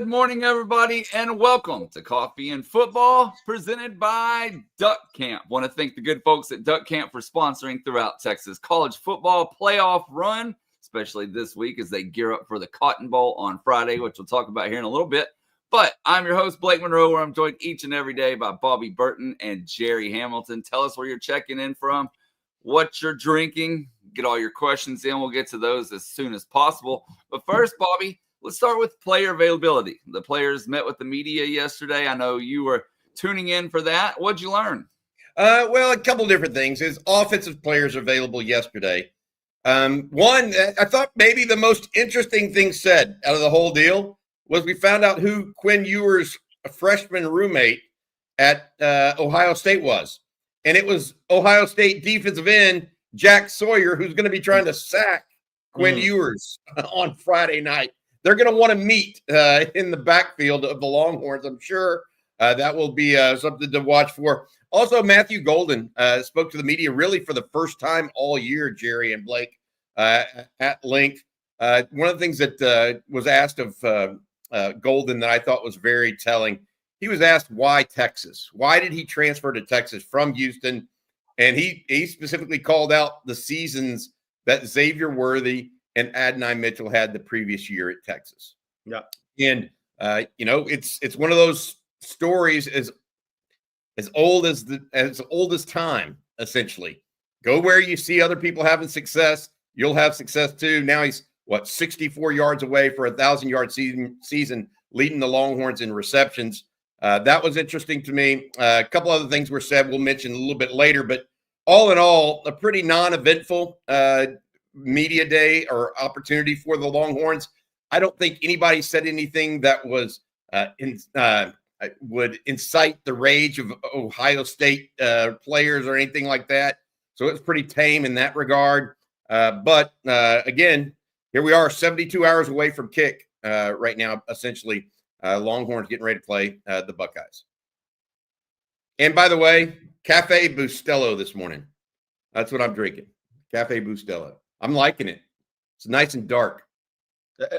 Good morning, everybody, and welcome to Coffee and Football, presented by Duck Camp. Want to thank the good folks at Duck Camp for sponsoring throughout Texas college football playoff run, especially this week as they gear up for the Cotton Bowl on Friday, which we'll talk about here in a little bit. But I'm your host, Blake Monroe, where I'm joined each and every day by Bobby Burton and Jerry Hamilton. Tell us where you're checking in from, what you're drinking, get all your questions in. We'll get to those as soon as possible. But first, Bobby, let's start with player availability. The players met with the media yesterday. I know you were tuning in for that. What'd you learn? Well, a couple different things. His offensive players available yesterday. One, I thought maybe the most interesting thing said out of the whole deal was we found out who Quinn Ewers' freshman roommate at Ohio State was. And it was Ohio State defensive end Jack Sawyer, who's going to be trying to sack Quinn Ewers on Friday night. They're going to want to meet in the backfield of the Longhorns. I'm sure that will be something to watch for. Also, Matthew Golden spoke to the media really for the first time all year, Jerry and Blake, at length. One of the things that was asked of Golden that I thought was very telling, he was asked why Texas? Why did he transfer to Texas from Houston? And he specifically called out the seasons that Xavier Worthy and Adonai Mitchell had the previous year at Texas. Yeah. And, it's one of those stories as old as time, essentially. Go where you see other people having success, you'll have success too. Now he's, 64 yards away for a 1,000-yard season, leading the Longhorns in receptions. That was interesting to me. A couple other things were said we'll mention a little bit later, but all in all, a pretty non-eventful media day or opportunity for the Longhorns. I don't think anybody said anything that was would incite the rage of Ohio State players or anything like that. So it's pretty tame in that regard. But again, here we are 72 hours away from kick right now, essentially. Longhorns getting ready to play the Buckeyes. And by the way, Cafe Bustelo this morning. That's what I'm drinking. Cafe Bustelo. I'm liking it. It's nice and dark.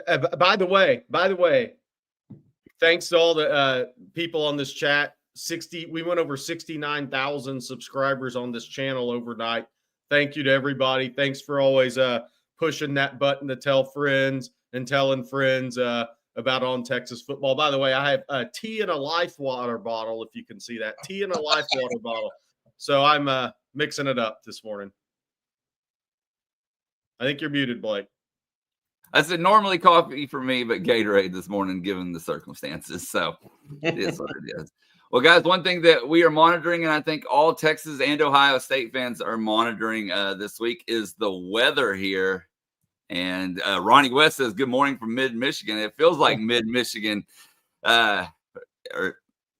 By the way, thanks to all the people on this chat. We went over 69,000 subscribers on this channel overnight. Thank you to everybody. Thanks for always pushing that button to tell friends and telling friends about On Texas Football. By the way, I have a tea and a life water bottle, if you can see that. Tea and a life water bottle. So I'm mixing it up this morning. I think you're muted, Blake. I said normally coffee for me, but Gatorade this morning, given the circumstances. So it is what it is. Well, guys, one thing that we are monitoring, and I think all Texas and Ohio State fans are monitoring this week, is the weather here. And Ronnie West says, good morning from mid-Michigan. It feels like mid-Michigan or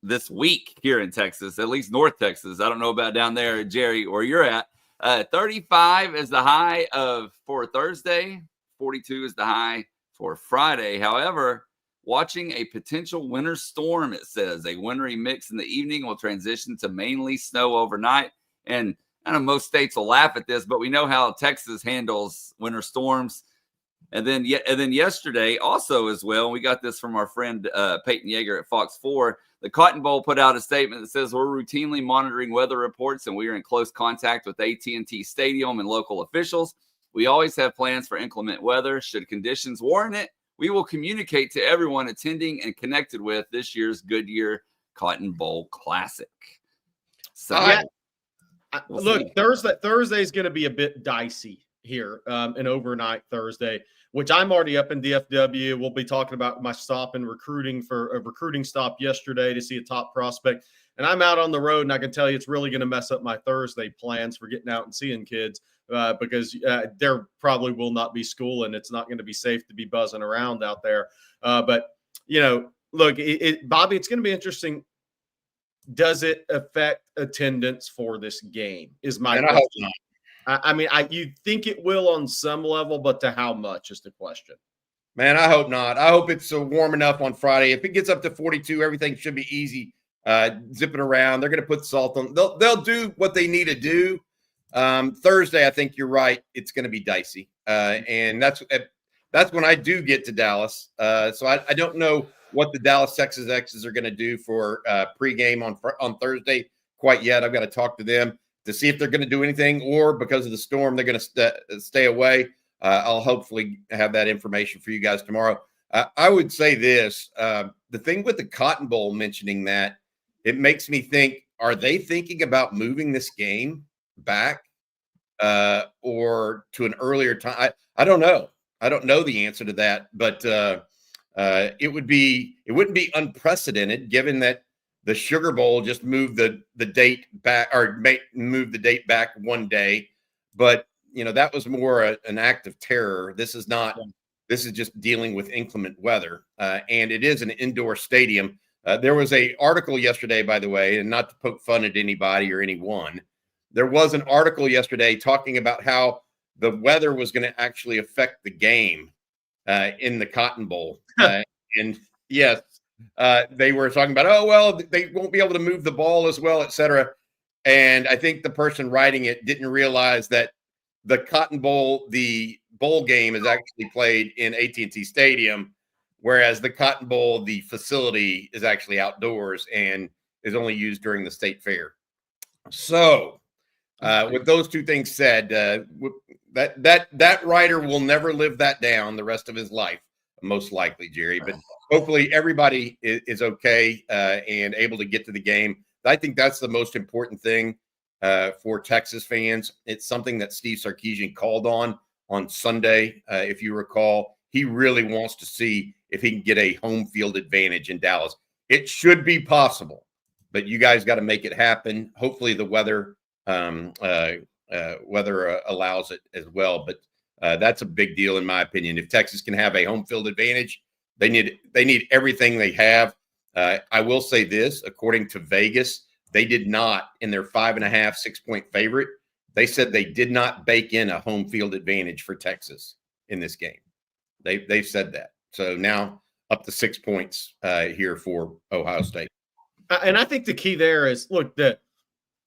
this week here in Texas, at least North Texas. I don't know about down there, Jerry, where you're at. 35 is the high for Thursday. 42 is the high for Friday. However, watching a potential winter storm, it says. A wintry mix in the evening will transition to mainly snow overnight. And I know most states will laugh at this, but we know how Texas handles winter storms. And then yesterday also as well, we got this from our friend Peyton Yeager at Fox 4. The Cotton Bowl put out a statement that says we're routinely monitoring weather reports and we are in close contact with AT&T Stadium and local officials. We always have plans for inclement weather. Should conditions warrant it, we will communicate to everyone attending and connected with this year's Goodyear Cotton Bowl Classic. So look, Thursday is going to be a bit dicey here, an overnight Thursday, which I'm already up in DFW. We'll be talking about my stop in recruiting for a recruiting stop yesterday to see a top prospect. And I'm out on the road, and I can tell you it's really going to mess up my Thursday plans for getting out and seeing kids because there probably will not be school, and it's not going to be safe to be buzzing around out there. But, look, Bobby, it's going to be interesting. Does it affect attendance for this game is my question. I mean, you think it will on some level, but to how much is the question. Man, I hope not. I hope it's warm enough on Friday. If it gets up to 42, everything should be easy. Zipping around. They're going to put salt on. They'll do what they need to do. Thursday, I think you're right. It's going to be dicey. And that's when I do get to Dallas. So I don't know what the Dallas Texas X's are going to do for pregame on Thursday quite yet. I've got to talk to them to see if they're going to do anything, or because of the storm, they're going to stay away. I'll hopefully have that information for you guys tomorrow. I would say this, the thing with the Cotton Bowl mentioning that, it makes me think, are they thinking about moving this game back or to an earlier time? I don't know. I don't know the answer to that, but it wouldn't be unprecedented given that the Sugar Bowl just moved the date back, or moved the date back one day. But, that was more an act of terror. This is not. This is just dealing with inclement weather, and it is an indoor stadium. There was an article yesterday, by the way, and not to poke fun at anybody or anyone. There was an article yesterday talking about how the weather was going to actually affect the game in the Cotton Bowl. And yes, they were talking about, oh, well, they won't be able to move the ball as well, et cetera. And I think the person writing it didn't realize that the Cotton Bowl, the bowl game, is actually played in AT&T Stadium, whereas the Cotton Bowl, the facility, is actually outdoors and is only used during the state fair. So with those two things said, that writer will never live that down the rest of his life, most likely, Jerry. But hopefully everybody is okay and able to get to the game. I think that's the most important thing for Texas fans. It's something that Steve Sarkisian called on Sunday. If you recall, he really wants to see if he can get a home field advantage in Dallas. It should be possible, but you guys got to make it happen. Hopefully the weather allows it as well. But that's a big deal in my opinion. If Texas can have a home field advantage, they need everything they have. I will say this, according to Vegas, they did not, in their 5.5, 6-point favorite, they said they did not bake in a home field advantage for Texas in this game. They've said that. So now up to 6 points here for Ohio State. And I think the key there is, look,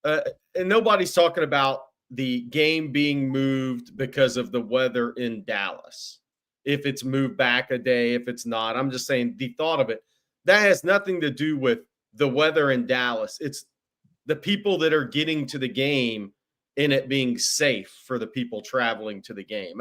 and nobody's talking about the game being moved because of the weather in Dallas. If it's moved back a day, if it's not, I'm just saying the thought of it, that has nothing to do with the weather in Dallas. It's the people that are getting to the game and it being safe for the people traveling to the game.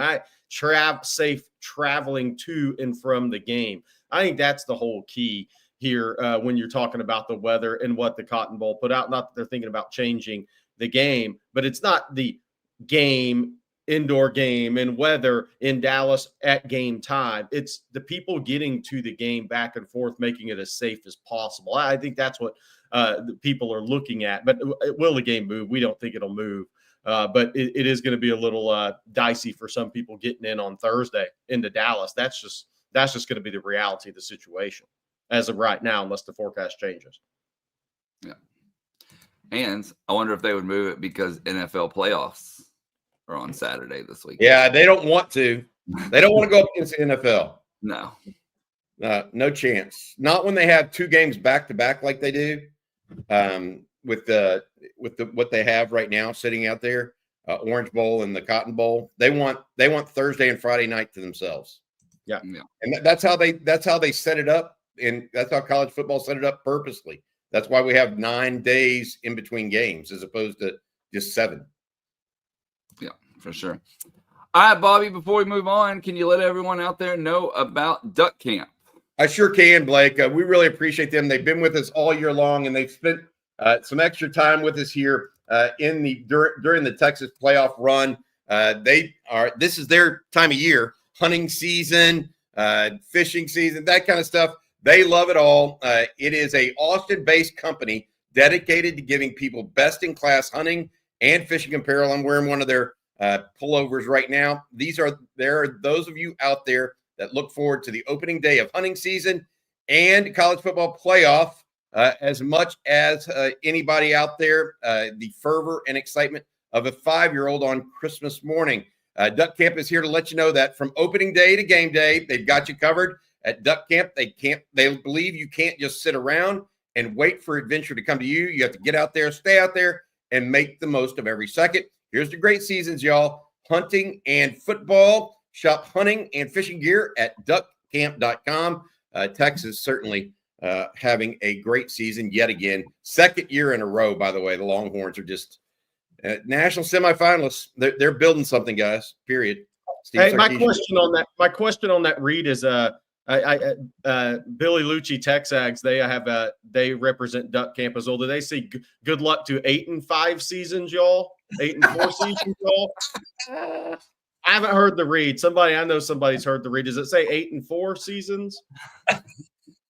Safe traveling to and from the game. I think that's the whole key here when you're talking about the weather and what the Cotton Bowl put out. Not that they're thinking about changing the game, but it's not the game, indoor game and weather in Dallas at game time. It's the people getting to the game back and forth, making it as safe as possible. I think that's what the people are looking at. But will the game move? We don't think it'll move. But it is going to be a little dicey for some people getting in on Thursday into Dallas. That's just going to be the reality of the situation as of right now, unless the forecast changes. Yeah. And I wonder if they would move it because NFL playoffs are on Saturday this week. Yeah, they don't want to. They don't want to go up against the NFL. No. No chance. Not when they have two games back to back like they do. With what they have right now sitting out there, Orange Bowl and the Cotton Bowl, they want Thursday and Friday night to themselves. Yeah. And that's how they set it up, and that's how college football set it up purposely. That's why we have 9 days in between games as opposed to just 7. Yeah, for sure. All right, Bobby, before we move on, can you let everyone out there know about Duck Camp? I sure can, Blake. We really appreciate them. They've been with us all year long, and they've spent some extra time with us here during the Texas playoff run. This is their time of year, hunting season, fishing season, that kind of stuff. They love it all. It is a Austin-based company dedicated to giving people best-in-class hunting and fishing apparel. I'm wearing one of their pullovers right now. There are those of you out there that look forward to the opening day of hunting season and college football playoff as much as anybody out there, the fervor and excitement of a 5-year-old on Christmas morning. Duck Camp is here to let you know that from opening day to game day, they've got you covered. At Duck Camp, they believe you can't just sit around and wait for adventure to come to you. You have to get out there, stay out there, and make the most of every second. Here's the great seasons, y'all. Hunting and football. Shop hunting and fishing gear at duckcamp.com. Texas certainly having a great season yet again. Second year in a row, by the way. The Longhorns are just national semifinalists. They're building something, guys. Period. Hey, my question on that read is Billy Lucci Texags. They represent Duck Camp as well. Do they see good luck to 8-5 seasons, y'all? 8-4 seasons, y'all? I haven't heard the read. I know somebody's heard the read. Does it say 8-4 seasons?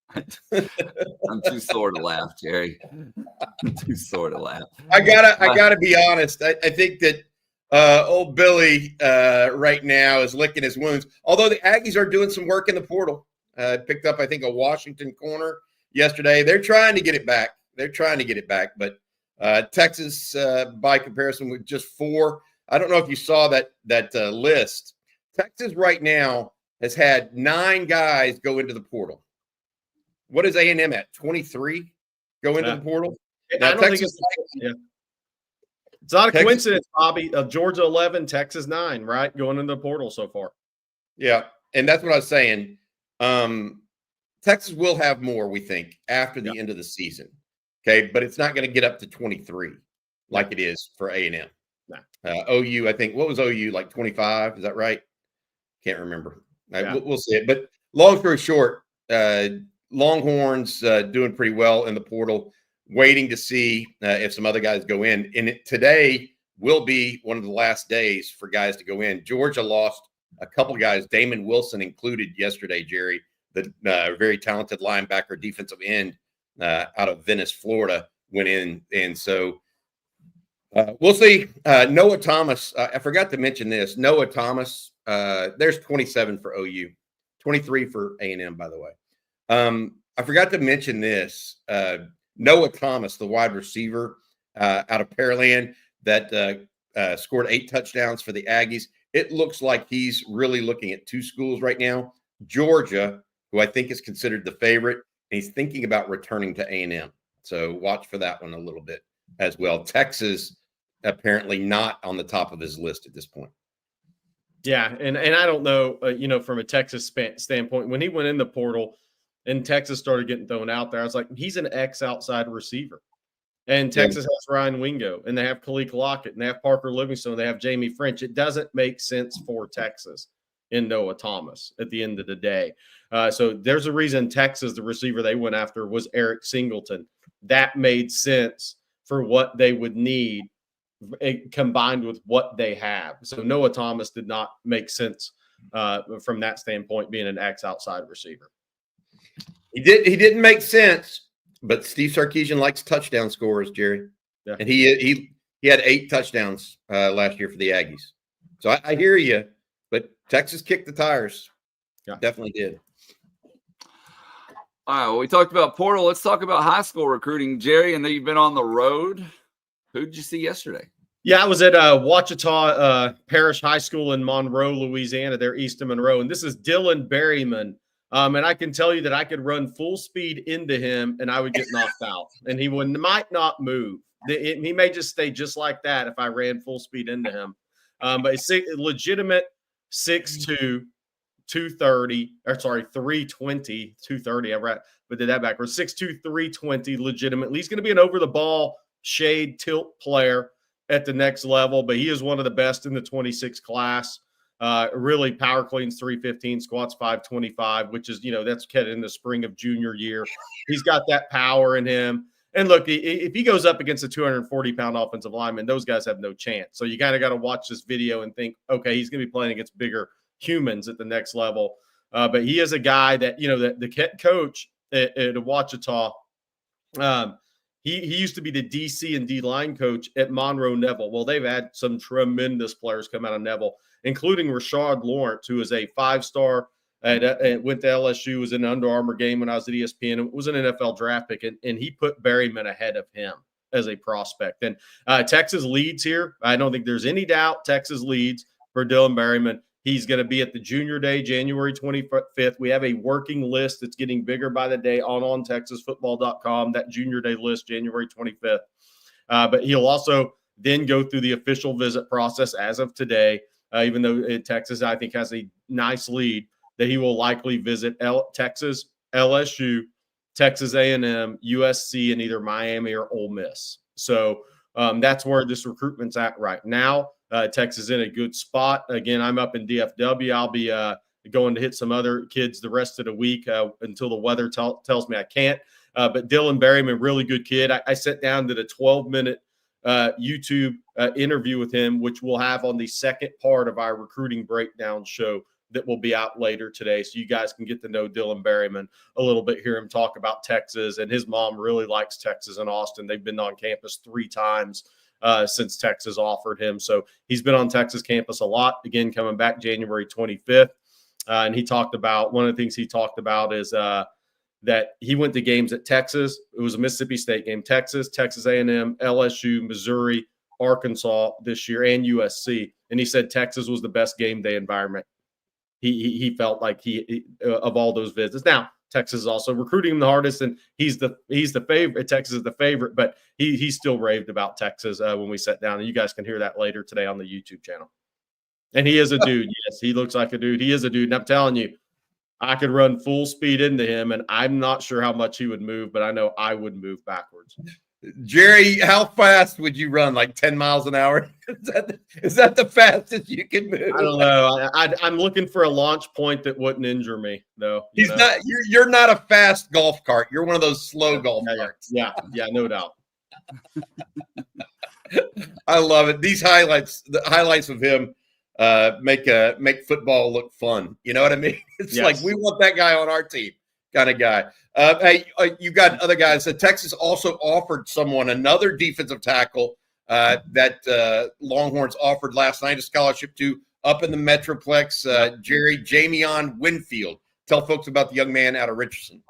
I'm too sore to laugh, Jerry. I'm too sore to laugh. I gotta be honest. I think that old Billy right now is licking his wounds. Although the Aggies are doing some work in the portal. Picked up, I think, a Washington corner yesterday. They're trying to get it back. But Texas, by comparison, with just 4. I don't know if you saw that list. Texas right now has had 9 guys go into the portal. What is A&M at? 23 go into the portal? Now, I don't think it's not a coincidence, Bobby. Georgia 11, Texas 9, right? Going into the portal so far. Yeah, and that's what I was saying. Texas will have more, we think, after the end of the season. Okay, but it's not going to get up to 23 like it is for A&M. No. OU, I think, what was OU, like 25? Is that right? Can't remember. We'll see it. But long story short, Longhorns doing pretty well in the portal, waiting to see if some other guys go in. And today will be one of the last days for guys to go in. Georgia lost a couple guys, Damon Wilson included yesterday, Jerry, the very talented linebacker, defensive end out of Venice, Florida, went in. And so we'll see. Noah Thomas, I forgot to mention this. Noah Thomas, there's 27 for OU, 23 for A&M, by the way. I forgot to mention this. Noah Thomas, the wide receiver out of Pearland that scored 8 touchdowns for the Aggies. It looks like he's really looking at 2 schools right now. Georgia, who I think is considered the favorite, and he's thinking about returning to A&M. So watch for that one a little bit as well. Texas apparently not on the top of his list at this point. Yeah, and I don't know, from a Texas standpoint, when he went in the portal and Texas started getting thrown out there, I was like, he's an ex-outside receiver. And Texas has Ryan Wingo, and they have Khalil Lockett, and they have Parker Livingstone, and they have Jamie French. It doesn't make sense for Texas in Noah Thomas at the end of the day. So there's a reason Texas, the receiver they went after, was Eric Singleton. That made sense for what they would need combined with what they have. So Noah Thomas did not make sense from that standpoint, being an ex-outside receiver. He didn't make sense, but Steve Sarkisian likes touchdown scorers, Jerry. Yeah. And he had 8 touchdowns last year for the Aggies. So I hear you, but Texas kicked the tires. Yeah, definitely did. All right, well, we talked about portal. Let's talk about high school recruiting. Jerry, I know you've been on the road. Who did you see yesterday? Yeah, I was at Ouachita Parish High School in Monroe, Louisiana. They're east of Monroe. And this is Dylan Berryman. And I can tell you that I could run full speed into him and I would get knocked out. And he might not move. He may just stay just like that if I ran full speed into him. But it's legitimate 6'2", 230, or sorry, 320, 230. But did that backwards. 6'2", 320, legitimately. He's going to be an over-the-ball shade tilt player at the next level, but he is one of the best in the 26 class. Really power cleans 315, squats 525, which is, that's kind of in the spring of junior year. He's got that power in him. And look, if he goes up against a 240-pound offensive lineman, those guys have no chance. So you kind of got to watch this video and think, okay, he's going to be playing against bigger humans at the next level. But he is a guy that, that the coach at Ouachita, he used to be the DC and D-line coach at Monroe Neville. Well, they've had some tremendous players come out of Neville, including Rashard Lawrence, who is a 5-star and went to LSU, was in an Under Armour game when I was at ESPN, and was an NFL draft pick, and he put Berryman ahead of him as a prospect. And Texas leads here. I don't think there's any doubt Texas leads for Dylan Berryman. He's going to be at the Junior Day, January 25th. We have a working list that's getting bigger by the day on TexasFootball.com, that Junior Day list, January 25th. But he'll also then go through the official visit process as of today, even though Texas, I think, has a nice lead, that he will likely visit Texas, LSU, Texas A&M, USC, and either Miami or Ole Miss. So that's where this recruitment's at right now. Texas is in a good spot. Again, I'm up in DFW. I'll be going to hit some other kids the rest of the week until the weather tells me I can't. But Dylan Berryman, really good kid. I sat down, did a 12-minute YouTube interview with him, which we'll have on the second part of our recruiting breakdown show that will be out later today. So you guys can get to know Dylan Berryman a little bit, hear him talk about Texas. And his mom really likes Texas and Austin. They've been on campus 3 times since Texas offered him. So he's been on Texas campus a lot. Again, coming back January 25th. And he talked about, one of the things he talked about is that he went to games at Texas. It was a Mississippi State game, Texas, Texas A&M, LSU, Missouri, Arkansas this year, and USC. And he said Texas was the best game day environment. He felt like he of all those visits. Now, Texas is also recruiting him the hardest, and he's the favorite. Texas is the favorite, but he still raved about Texas when we sat down. And you guys can hear that later today on the YouTube channel. And he is a dude. Yes, he looks like a dude. He is a dude. And I'm telling you, I could run full speed into him, and I'm not sure how much he would move, but I know I would move backwards. Jerry, how fast would you run? Like 10 miles an hour? Is that the fastest you can move? I don't know. I'm looking for a launch point that wouldn't injure me, though. He's not. You're not a fast golf cart. You're one of those slow golf carts. Yeah, no doubt. I love it. These highlights, the highlights of him, make football look fun. You know what I mean? It's like we want that guy on our team, kind of guy. Hey, you got other guys. Texas also offered someone another defensive tackle that Longhorns offered last night a scholarship to up in the Metroplex. Jamion Winfield. Tell folks about the young man out of Richardson.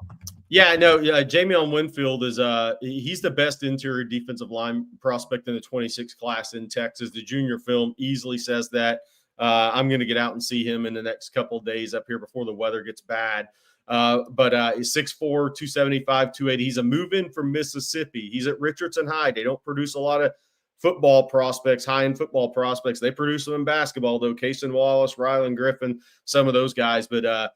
Yeah, I know. Jamion Winfield is he's the best interior defensive line prospect in the 26 class in Texas. The junior film easily says that. I'm going to get out and see him in the next couple of days up here before the weather gets bad. But he's 6'4", 275, 280. He's a move-in from Mississippi. He's at Richardson High. They don't produce a lot of football prospects, high-end football prospects. They produce them in basketball, though. Cason Wallace, Rylan Griffin, some of those guys. But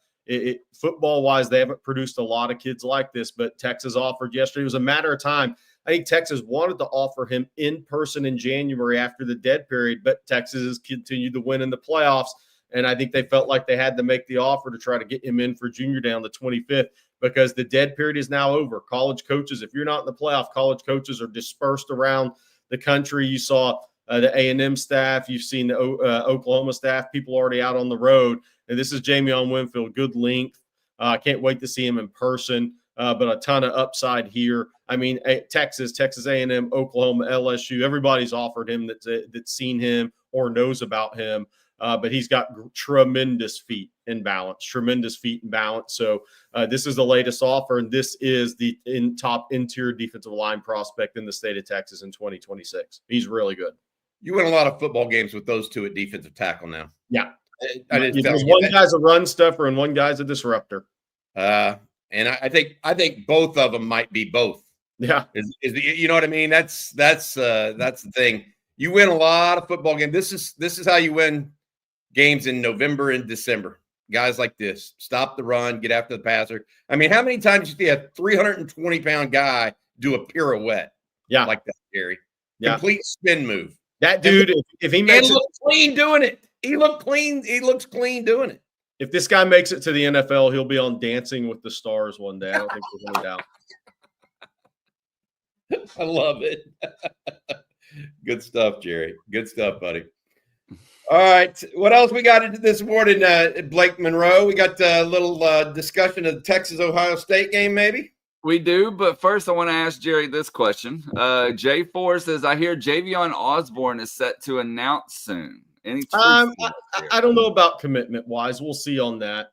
football-wise, they haven't produced a lot of kids like this. But Texas offered yesterday. It was a matter of time. I think Texas wanted to offer him in person in January after the dead period, but Texas has continued to win in the playoffs. And I think they felt like they had to make the offer to try to get him in for junior day on the 25th because the dead period is now over. College coaches, if you're not in the playoff, college coaches are dispersed around the country. You saw the A&M staff. You've seen the Oklahoma staff, people already out on the road. And this is Jamion Winfield, good length. I can't wait to see him in person, but a ton of upside here. I mean, Texas A&M, Oklahoma, LSU, everybody's offered him that's seen him or knows about him. But he's got tremendous feet and balance. So this is the latest offer, and this is the top interior defensive line prospect in the state of Texas in 2026. He's really good. You win a lot of football games with those two at defensive tackle now. Yeah. One guy's a run stuffer and one guy's a disruptor. And I think both of them might be both. Yeah. You know what I mean? That's the thing. You win a lot of football games. This is how you win games in November and December. Guys like this, stop the run, get after the passer. I mean, how many times do you see a 320-pound guy do a pirouette? Yeah, like that, Gary. Yeah. Complete spin move. That dude, if he makes it, look clean doing it. He looked clean. He looks clean doing it. If this guy makes it to the NFL, he'll be on Dancing with the Stars one day. I don't think there's any doubt. I love it. Good stuff, Jerry. Good stuff, buddy. All right. What else we got into this morning, Blake Monroe? We got a little discussion of the Texas-Ohio State game, maybe? We do, but first I want to ask Jerry this question. J4 says, I hear Javion Osborne is set to announce soon. Any I don't know about commitment-wise. We'll see on that.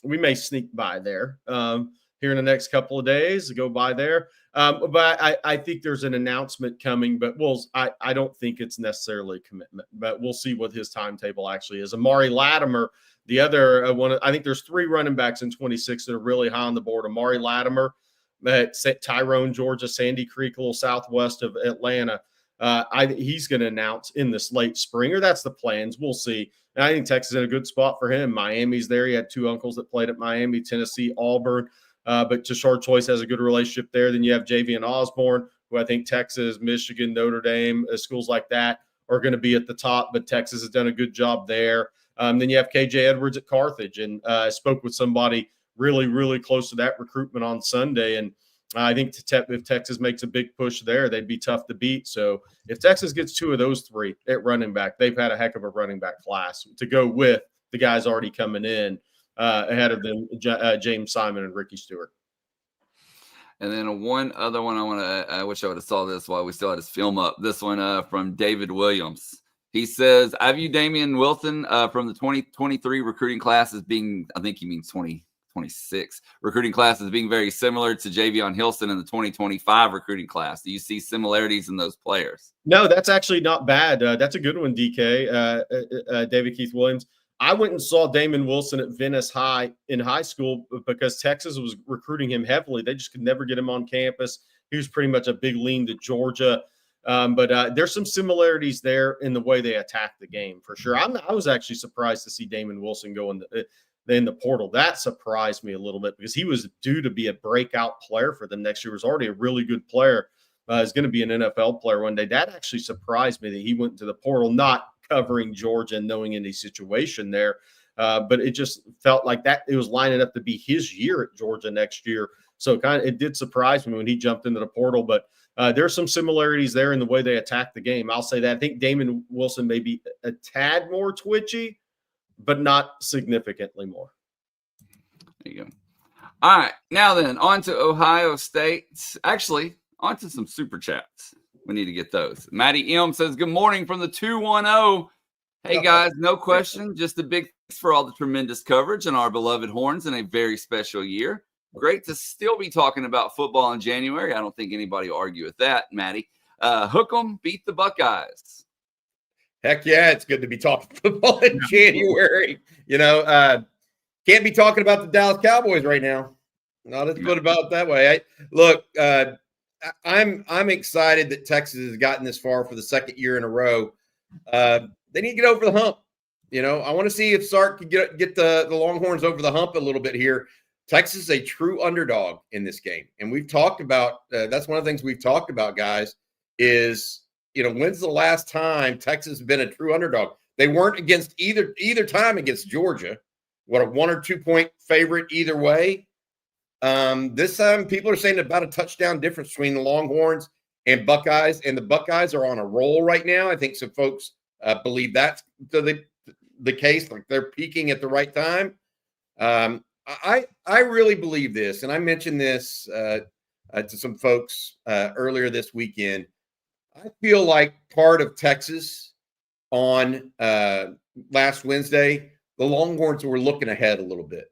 We may sneak by there here in the next couple of days, go by there. But I think there's an announcement coming, but I don't think it's necessarily a commitment, but we'll see what his timetable actually is. Amari Latimer, the other one, I think there's 3 running backs in 26 that are really high on the board. Amari Latimer, Tyrone, Georgia, Sandy Creek, a little southwest of Atlanta. He's going to announce in this late spring, or that's the plans. We'll see. And I think Texas is in a good spot for him. Miami's there. He had 2 uncles that played at Miami, Tennessee, Auburn. but Tashard Choice has a good relationship there. Then you have Javian Osborne, who I think Texas, Michigan, Notre Dame, schools like that are going to be at the top, but Texas has done a good job there. Then you have KJ Edwards at Carthage, and I spoke with somebody really, really close to that recruitment on Sunday, and I think if Texas makes a big push there, they'd be tough to beat. So if Texas gets 2 of those 3 at running back, they've had a heck of a running back class to go with the guys already coming in ahead of them, James Simon and Ricky Stewart. And then one other one I wish I would have saw this while we still had his film up. This one from David Williams. He says, I view Damian Wilson from the 2023 recruiting class as being, I think he means 2026 recruiting class as being very similar to Javion Hilson in the 2025 recruiting class. Do you see similarities in those players? No, that's actually not bad. That's a good one, DK, David Keith Williams. I went and saw Damon Wilson at Venice High in high school because Texas was recruiting him heavily. They just could never get him on campus. He was pretty much a big lean to Georgia. But there's some similarities there in the way they attack the game for sure. I was actually surprised to see Damon Wilson go in the portal. That surprised me a little bit because he was due to be a breakout player for them next year. He was already a really good player. He's going to be an NFL player one day. That actually surprised me that he went into the portal, not covering Georgia and knowing any situation there. But it just felt like that it was lining up to be his year at Georgia next year. So it did surprise me when he jumped into the portal. But there's some similarities there in the way they attack the game. I'll say that. I think Damon Wilson may be a tad more twitchy, but not significantly more. There you go. All right. Now then, on to Ohio State. Actually, on to some super chats. We need to get those. Maddie M says, good morning from the 210. Hey, guys, no question. Just a big thanks for all the tremendous coverage on our beloved Horns in a very special year. Great to still be talking about football in January. I don't think anybody will argue with that, Maddie. Hook 'em, beat the Buckeyes. Heck yeah, it's good to be talking football in January. Can't be talking about the Dallas Cowboys right now. Not as good about it that way. I'm excited that Texas has gotten this far for the second year in a row. They need to get over the hump. I want to see if Sark can get the Longhorns over the hump a little bit here. Texas is a true underdog in this game. And we've talked about that's one of the things we've talked about, guys, is, when's the last time Texas has been a true underdog? They weren't against either time against Georgia. What, a 1 or 2 point favorite either way? This time people are saying about a touchdown difference between the Longhorns and Buckeyes, and the Buckeyes are on a roll right now. I think some folks believe that's the case, like they're peaking at the right time. I really believe this, and I mentioned this to some folks earlier this weekend. I feel like part of Texas on last Wednesday, the Longhorns were looking ahead a little bit.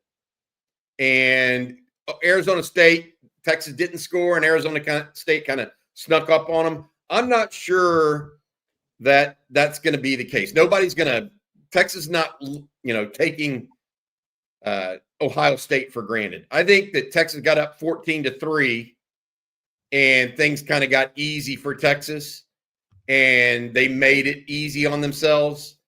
And Arizona State, Texas didn't score, and Arizona State kind of snuck up on them. I'm not sure that that's going to be the case. Texas is not, taking Ohio State for granted. I think that Texas got up 14-3, and things kind of got easy for Texas, and they made it easy on themselves.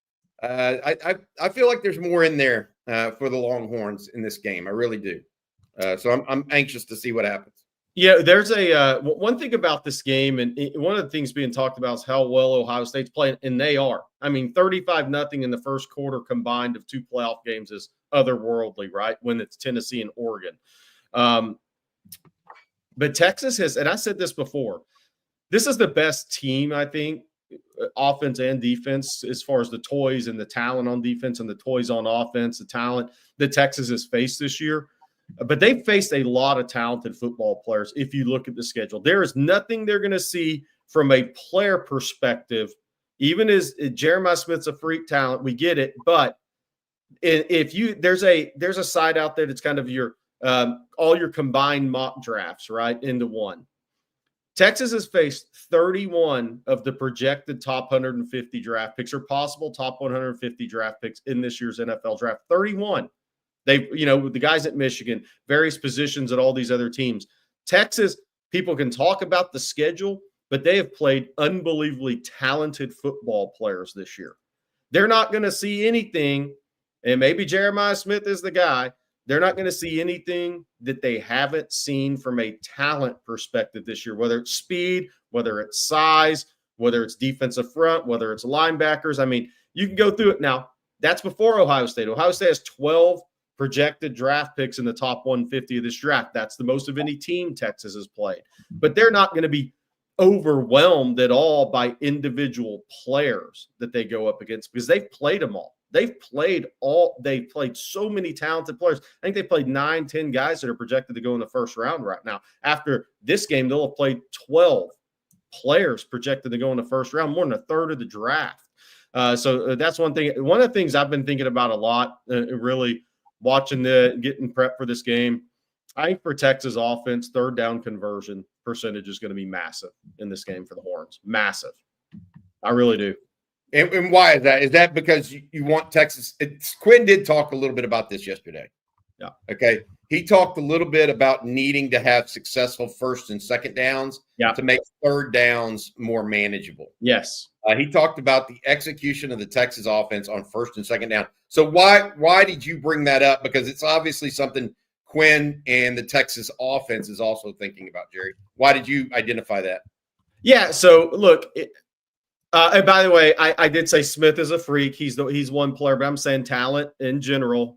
I feel like there's more in there for the Longhorns in this game. I really do. So I'm anxious to see what happens. Yeah, there's one thing about this game, and one of the things being talked about is how well Ohio State's playing, and they are. 35-0 in the first quarter combined of 2 playoff games is otherworldly, right? When it's Tennessee and Oregon. But Texas has, and I said this before, this is the best team, I think, offense and defense, as far as the toys and the talent on defense and the toys on offense, the talent that Texas has faced this year. But they've faced a lot of talented football players. If you look at the schedule, there is nothing they're going to see from a player perspective. Even as Jeremiah Smith's a freak talent, we get it. But if there's a site out there that's kind of your all your combined mock drafts, right, into one. Texas has faced 31 of the projected top 150 draft picks or possible top 150 draft picks in this year's NFL draft. 31. They, the guys at Michigan, various positions at all these other teams. Texas, people can talk about the schedule, but they have played unbelievably talented football players this year. They're not going to see anything, and maybe Jeremiah Smith is the guy, They're not going to see anything that they haven't seen from a talent perspective this year, whether it's speed, whether it's size, whether it's defensive front, whether it's linebackers. I mean, you can go through it now. That's before Ohio State. Ohio State has 12 projected draft picks in the top 150 of this draft. That's the most of any team Texas has played. But they're not going to be overwhelmed at all by individual players that they go up against because they've played them all. They've played so many talented players. I think they played 9-10 guys that are projected to go in the first round right now. After this game, they'll have played 12 players projected to go in the first round, more than a third of the draft. So that's one thing. One of the things I've been thinking about a lot, really watching getting prep for this game. I think for Texas offense, third down conversion percentage is going to be massive in this game for the Horns. Massive. I really do. And why is that? Is that because you want Texas? Quinn did talk a little bit about this yesterday. Yeah. Okay. He talked a little bit about needing to have successful first and second downs to make third downs more manageable. Yes. He talked about the execution of the Texas offense on first and second down. So why did you bring that up? Because it's obviously something Quinn and the Texas offense is also thinking about, Jerry. Why did you identify that? Yeah. So look, and by the way, I did say Smith is a freak. He's one player, but I'm saying talent in general.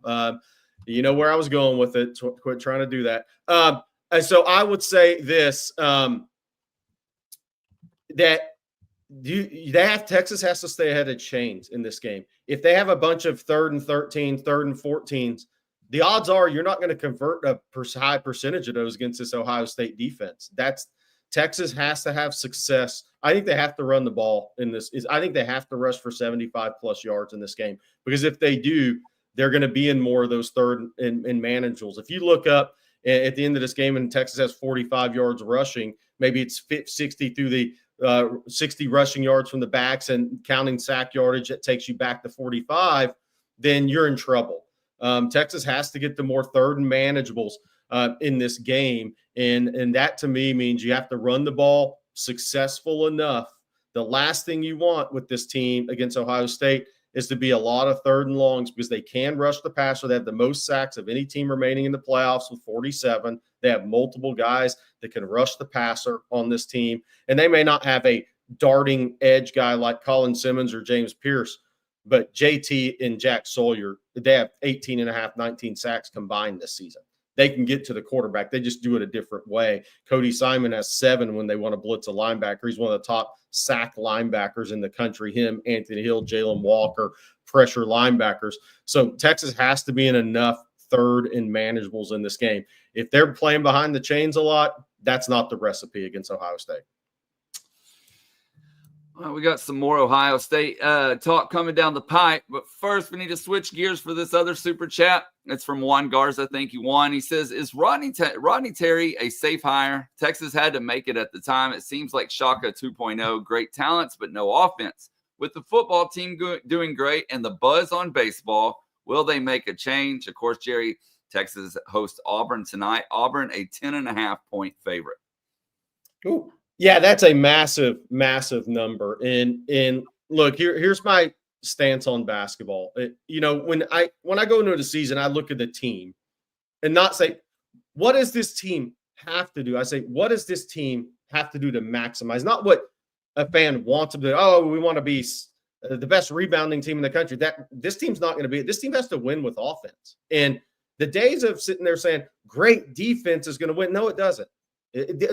You know where I was going with it. Quit trying to do that. And so I would say this, that Texas has to stay ahead of chains in this game. If they have a bunch of 3rd and 13, 3rd and 14s, the odds are you're not going to convert a high percentage of those against this Ohio State defense. Texas has to have success. I think they have to run the ball in this. I think they have to rush for 75-plus yards in this game because if they do, they're going to be in more of those third and manageables. If you look up at the end of this game and Texas has 45 yards rushing, maybe it's 60 through the 60 rushing yards from the backs and counting sack yardage, that takes you back to 45, then you're in trouble. Texas has to get the more third and manageables in this game. And that to me means you have to run the ball successful enough. The last thing you want with this team against Ohio State is to be a lot of third and longs because they can rush the passer. They have the most sacks of any team remaining in the playoffs with 47. They have multiple guys that can rush the passer on this team. And they may not have a darting edge guy like Colin Simmons or James Pierce, but JT and Jack Sawyer, they have 18.5, 19 sacks combined this season. They can get to the quarterback. They just do it a different way. Cody Simon has 7 when they want to blitz a linebacker. He's one of the top sack linebackers in the country. Him, Anthony Hill, Jalen Walker, pressure linebackers. So Texas has to be in enough third and manageables in this game. If they're playing behind the chains a lot, that's not the recipe against Ohio State. Well, we got some more Ohio State talk coming down the pipe. But first, we need to switch gears for this other super chat. It's from Juan Garza. Thank you, Juan. He says, is Rodney Terry a safe hire? Texas had to make it at the time. It seems like Shaka 2.0, great talents, but no offense. With the football team doing great and the buzz on baseball, will they make a change? Of course, Jerry, Texas hosts Auburn tonight. Auburn, a 10.5-point favorite. Ooh. Yeah, that's a massive, massive number. And look, here's my stance on basketball. When I go into the season, I look at the team and not say, what does this team have to do? I say, what does this team have to do to maximize? Not what a fan wants to do. Oh, we want to be the best rebounding team in the country. That this team's not going to be. This team has to win with offense. And the days of sitting there saying great defense is going to win, no, it doesn't.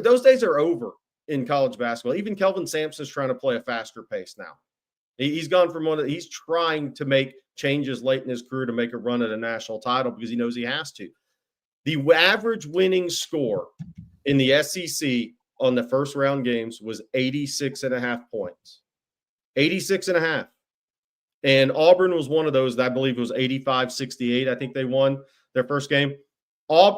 Those days are over in college basketball. Even Kelvin Sampson's trying to play a faster pace now. He's gone from he's trying to make changes late in his career to make a run at a national title because he knows he has to. The average winning score in the SEC on the first round games was 86.5 points. 86.5. And Auburn was one of those that I believe was 85-68. I think they won their first game.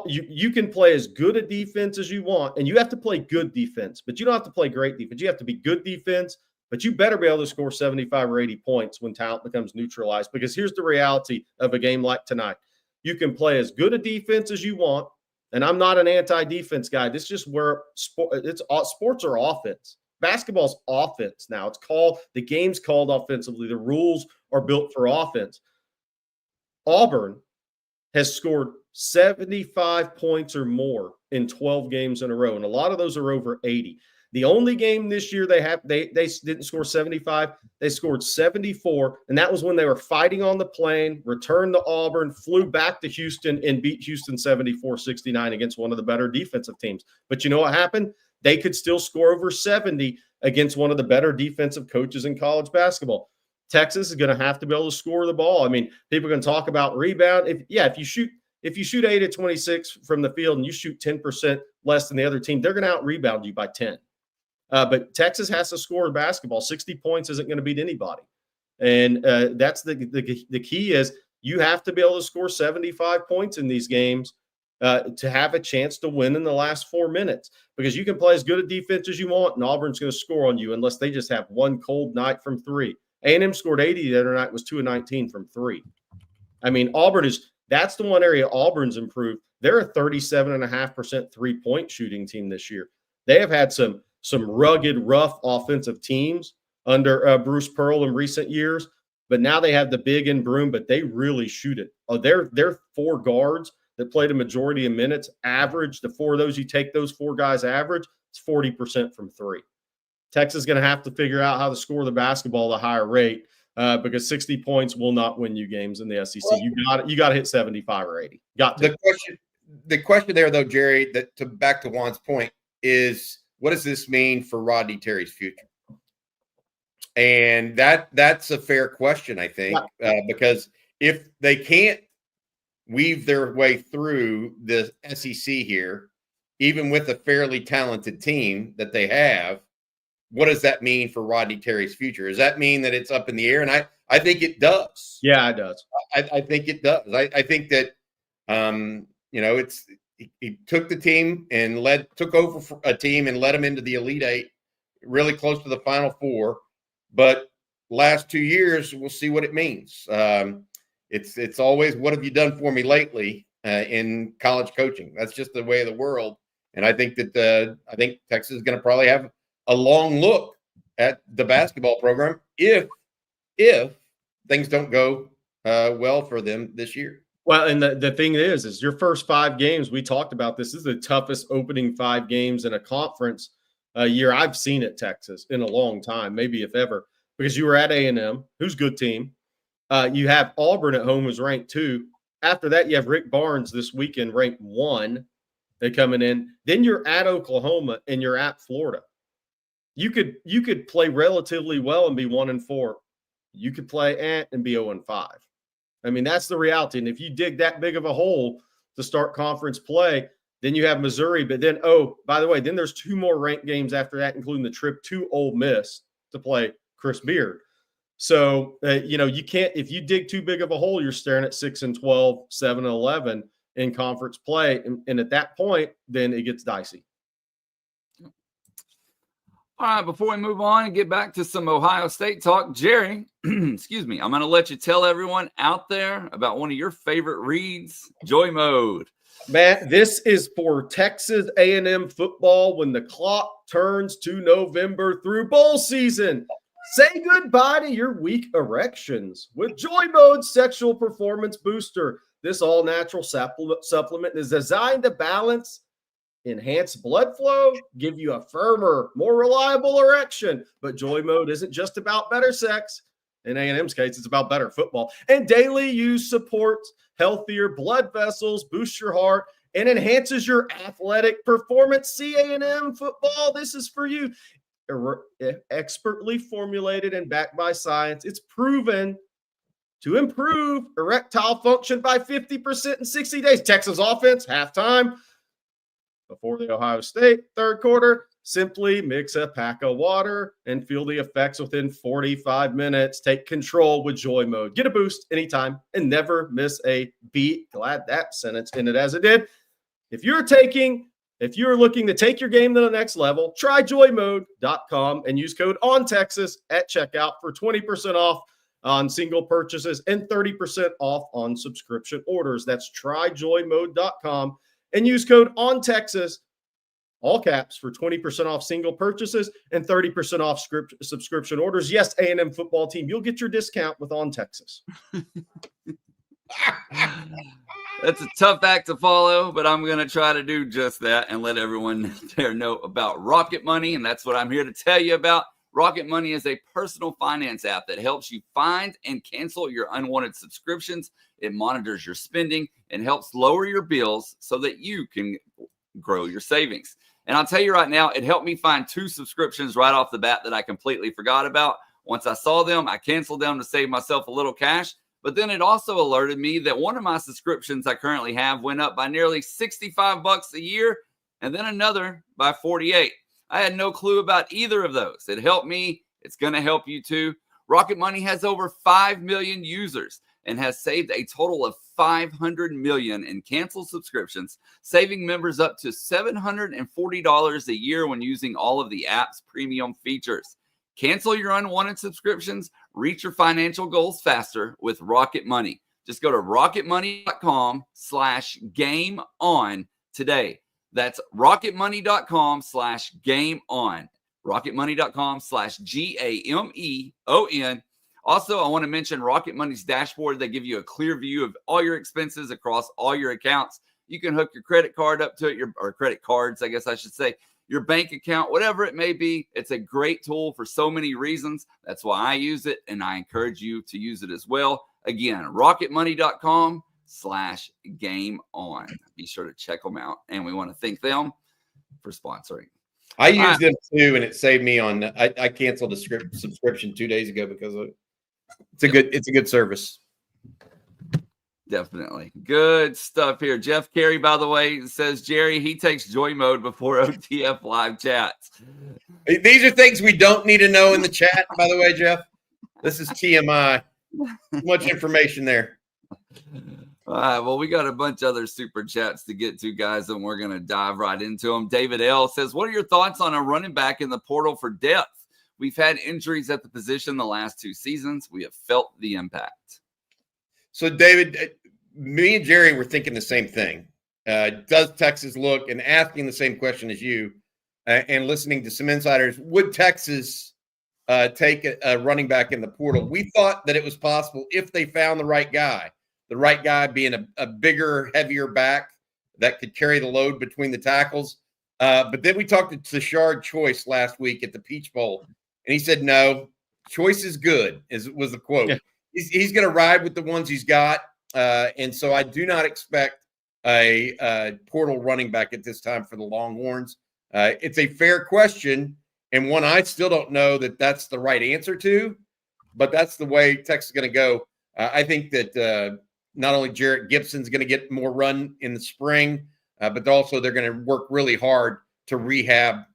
You can play as good a defense as you want, and you have to play good defense, but you don't have to play great defense. You have to be good defense, but you better be able to score 75 or 80 points when talent becomes neutralized, because here's the reality of a game like tonight. You can play as good a defense as you want, and I'm not an anti-defense guy. This is just where sports are offense. Basketball's offense now. The game's called offensively. The rules are built for offense. Auburn has scored 75 points or more in 12 games in a row, and a lot of those are over 80. The only game this year they didn't score 75, they scored 74, and that was when they were fighting on the plane, returned to Auburn, flew back to Houston, and beat Houston 74-69 against one of the better defensive teams. But you know what happened? They could still score over 70 against one of the better defensive coaches in college basketball. Texas is going to have to be able to score the ball. I mean, people are going to talk about rebound. If you shoot 8 of 26 from the field and you shoot 10% less than the other team, they're going to out-rebound you by 10. But Texas has to score basketball. 60 points isn't going to beat anybody. And that's the key is you have to be able to score 75 points in these games to have a chance to win in the last 4 minutes, because you can play as good a defense as you want, and Auburn's going to score on you unless they just have one cold night from three. A&M scored 80 the other night, was 2 of 19 from three. I mean, that's the one area Auburn's improved. They're a 37.5% three-point shooting team this year. They have had some rugged, rough offensive teams under Bruce Pearl in recent years, but now they have the big and Broom, but they really shoot it. They're 4 guards that played a majority of minutes, average. The 4 of those, you take those 4 guys average, it's 40% from three. Texas is going to have to figure out how to score the basketball at a higher rate because 60 points will not win you games in the SEC. You got to hit 75 or 80. The question there, though, Jerry, back to Juan's point, is what does this mean for Rodney Terry's future? And that's a fair question, I think, because if they can't weave their way through the SEC here, even with a fairly talented team that they have, what does that mean for Rodney Terry's future? Does that mean that it's up in the air? And I think it does. Yeah, it does. I think it does. I think that, he took the team and took over a team and led them into the Elite Eight, really close to the Final Four. But last 2 years, we'll see what it means. It's always, what have you done for me lately in college coaching? That's just the way of the world. And I think that Texas is going to probably have a long look at the basketball program if things don't go well for them this year. Well, and the thing is your first 5 games, we talked about this is the toughest opening 5 games in a conference year I've seen at Texas in a long time, maybe if ever, because you were at A&M, who's a good team. You have Auburn at home, who's ranked 2. After that, you have Rick Barnes this weekend ranked 1. They're coming in. Then you're at Oklahoma and you're at Florida. You could play relatively well and be 1-4. You could play and be 0-5. I mean, that's the reality. And if you dig that big of a hole to start conference play, then you have Missouri. But then, by the way, then there's 2 more ranked games after that, including the trip to Ole Miss to play Chris Beard. So, you can't, if you dig too big of a hole, you're staring at 6-12, 7-11 in conference play. And at that point, then it gets dicey. All right, before we move on and get back to some Ohio State talk, Jerry, excuse me, I'm going to let you tell everyone out there about one of your favorite reads, Joy Mode. Matt, this is for Texas A&M football when the clock turns to November through bowl season. Say goodbye to your weak erections with Joy Mode Sexual Performance Booster. This all-natural supplement is designed to balance enhance blood flow, give you a firmer, more reliable erection. But Joy Mode isn't just about better sex. In A&M's case, it's about better football. And daily use supports healthier blood vessels, boosts your heart, and enhances your athletic performance. See, A&M football, this is for you. Expertly formulated and backed by science. It's proven to improve erectile function by 50% in 60 days. Texas offense, halftime. Before the Ohio State third quarter, simply mix a pack of water and feel the effects within 45 minutes. Take control with Joy Mode. Get a boost anytime and never miss a beat. Glad that sentence ended as it did. If you're looking to take your game to the next level, try joymode.com and use code ONTEXAS at checkout for 20% off on single purchases and 30% off on subscription orders. That's tryjoymode.com. And use code ONTEXAS, all caps, for 20% off single purchases and 30% off subscription orders. Yes, A&M football team, you'll get your discount with ONTEXAS. That's a tough act to follow, but I'm going to try to do just that and let everyone there know about Rocket Money. And that's what I'm here to tell you about. Rocket Money is a personal finance app that helps you find and cancel your unwanted subscriptions. It monitors your spending and helps lower your bills so that you can grow your savings. And I'll tell you right now, it helped me find 2 subscriptions right off the bat that I completely forgot about. Once I saw them, I canceled them to save myself a little cash. But then it also alerted me that one of my subscriptions I currently have went up by nearly $65 a year, and then another by 48. I had no clue about either of those. It helped me. It's going to help you too. Rocket Money has over 5 million users and has saved a total of $500 million in canceled subscriptions, saving members up to $740 a year when using all of the app's premium features. Cancel your unwanted subscriptions, reach your financial goals faster with Rocket Money. Just go to rocketmoney.com/gameon today. That's rocketmoney.com/gameon. rocketmoney.com/GAMEON. Also, I want to mention Rocket Money's dashboard. They give you a clear view of all your expenses across all your accounts. You can hook your credit card up to it, or credit cards, I guess I should say, your bank account, whatever it may be. It's a great tool for so many reasons. That's why I use it, and I encourage you to use it as well. Again, rocketmoney.com/gameon. Be sure to check them out, and we want to thank them for sponsoring. I use them too, and it saved me on. I canceled a subscription 2 days ago because of, it's a good service. Definitely. Good stuff here. Jeff Carey, by the way, says, Jerry, he takes joy mode before OTF live chats. These are things we don't need to know in the chat, by the way, Jeff. This is TMI. Too much information there. All right. Well, we got a bunch of other super chats to get to, guys, and we're going to dive right into them. David L. says, what are your thoughts on a running back in the portal for depth? We've had injuries at the position the last 2 seasons. We have felt the impact. So, David, me and Jerry were thinking the same thing. Does Texas look, and asking the same question as you, and listening to some insiders, would Texas take a running back in the portal? We thought that it was possible if they found the right guy being a bigger, heavier back that could carry the load between the tackles. But then we talked to Tashard Choice last week at the Peach Bowl, and he said, no, Choice is good, was the quote. Yeah. He's going to ride with the ones he's got. And so I do not expect a portal running back at this time for the Longhorns. It's a fair question, and one I still don't know that that's the right answer to, but that's the way Texas is going to go. I think that not only Jarrett Gibson's going to get more run in the spring, but also they're going to work really hard to rehab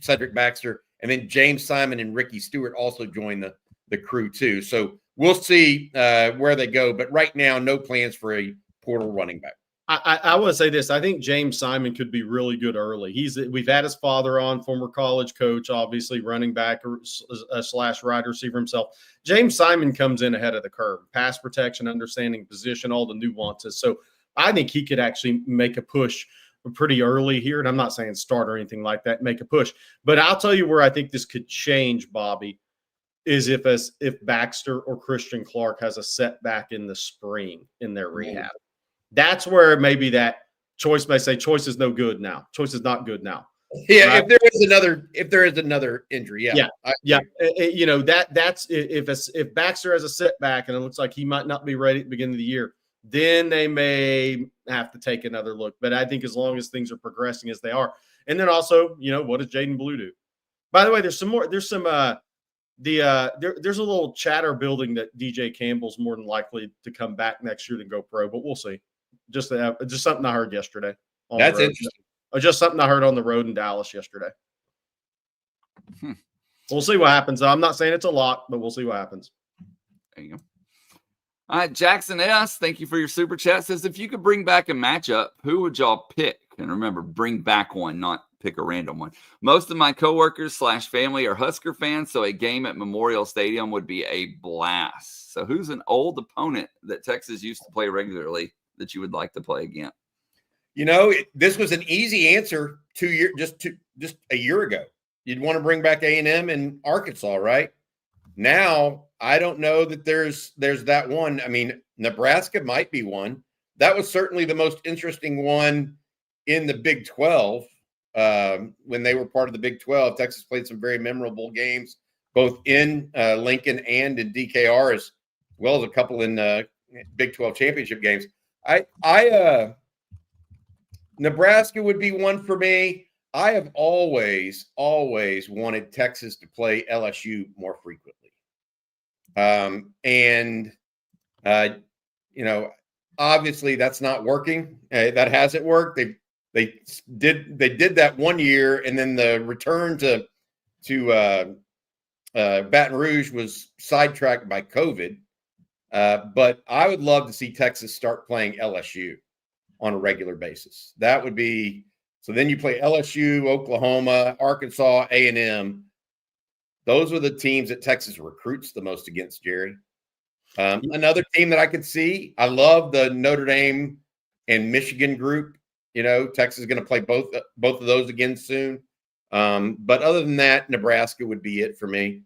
Cedric Baxter. And then James Simon and Ricky Stewart also join the crew too. So we'll see where they go. But right now, no plans for a portal running back. I want to say this. I think James Simon could be really good early. We've had his father on, former college coach, obviously running back / wide receiver himself. James Simon comes in ahead of the curve. Pass protection, understanding position, all the nuances. So I think he could actually make a push pretty early here. And I'm not saying start or anything like that, make a push. But I'll tell you where I think this could change, Bobby, is if Baxter or Christian Clark has a setback in the spring in their rehab. That's where maybe that Choice may say Choice is no good now. Choice is not good now. Yeah, right? if there is another injury, yeah. You know, that's if Baxter has a setback and it looks like he might not be ready at the beginning of the year, then they may have to take another look. But I think as long as things are progressing as they are, and then also, you know, what does Jaden Blue do? By the way, there's a little chatter building that DJ Campbell's more than likely to come back next year to go pro, but we'll see. Just something I heard yesterday. That's interesting. Just something I heard on the road in Dallas yesterday. We'll see what happens. I'm not saying it's a lot, but we'll see what happens. There you go. All right, Jackson S., thank you for your super chat. Says, if you could bring back a matchup, who would y'all pick? And remember, bring back one, not pick a random one. Most of my coworkers / family are Husker fans, so a game at Memorial Stadium would be a blast. So who's an old opponent that Texas used to play regularly that you would like to play again? You know, this was an easy answer just a year ago. You'd want to bring back A&M and Arkansas, right? Now, I don't know that there's that one. I mean, Nebraska might be one. That was certainly the most interesting one in the Big 12 when they were part of the Big 12. Texas played some very memorable games, both in Lincoln and in DKR, as well as a couple in Big 12 championship games. Nebraska would be one for me. I have always wanted Texas to play LSU more frequently. Obviously that's not working. That hasn't worked. They did that one year, and then the return to Baton Rouge was sidetracked by COVID. But I would love to see Texas start playing LSU on a regular basis. That would be so. Then you play LSU, Oklahoma, Arkansas, A&M. Those are the teams that Texas recruits the most against, Jerry. Another team that I could see, I love the Notre Dame and Michigan group. Texas is going to play both of those again soon. But other than that, Nebraska would be it for me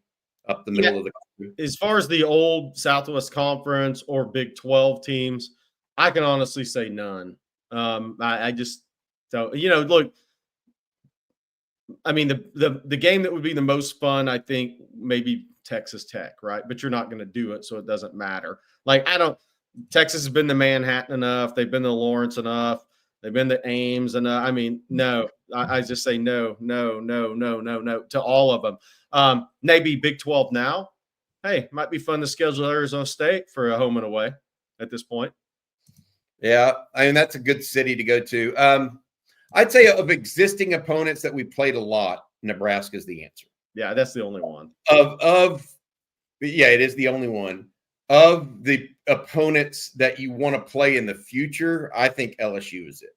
up the middle of the country. As far as the old Southwest Conference or Big 12 teams, I can honestly say none. I just don't, look, I mean, the game that would be the most fun, I think, maybe Texas Tech, right? But you're not going to do it, so it doesn't matter. Texas has been to Manhattan enough. They've been to Lawrence enough. They've been to Ames enough. I mean, no, I just say no to all of them. Maybe Big 12 now. Hey, might be fun to schedule Arizona State for a home and away at this point. Yeah, I mean, that's a good city to go to. I'd say of existing opponents that we played a lot, Nebraska is the answer. Yeah, that's the only one. Yeah, it is the only one. Of the opponents that you want to play in the future, I think LSU is it.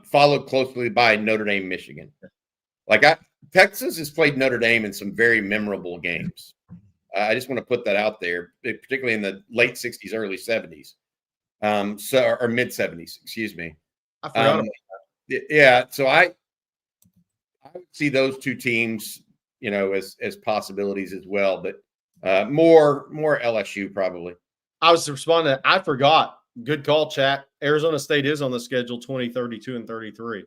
Followed closely by Notre Dame, Michigan. Texas has played Notre Dame in some very memorable games. I just want to put that out there, particularly in the late 60s, early 70s. Or mid 70s, excuse me. I forgot about that. Yeah, so I would see those two teams, as possibilities as well, but more LSU probably. I was responding. I forgot. Good call, chat. Arizona State is on the schedule 20, 32, and 33.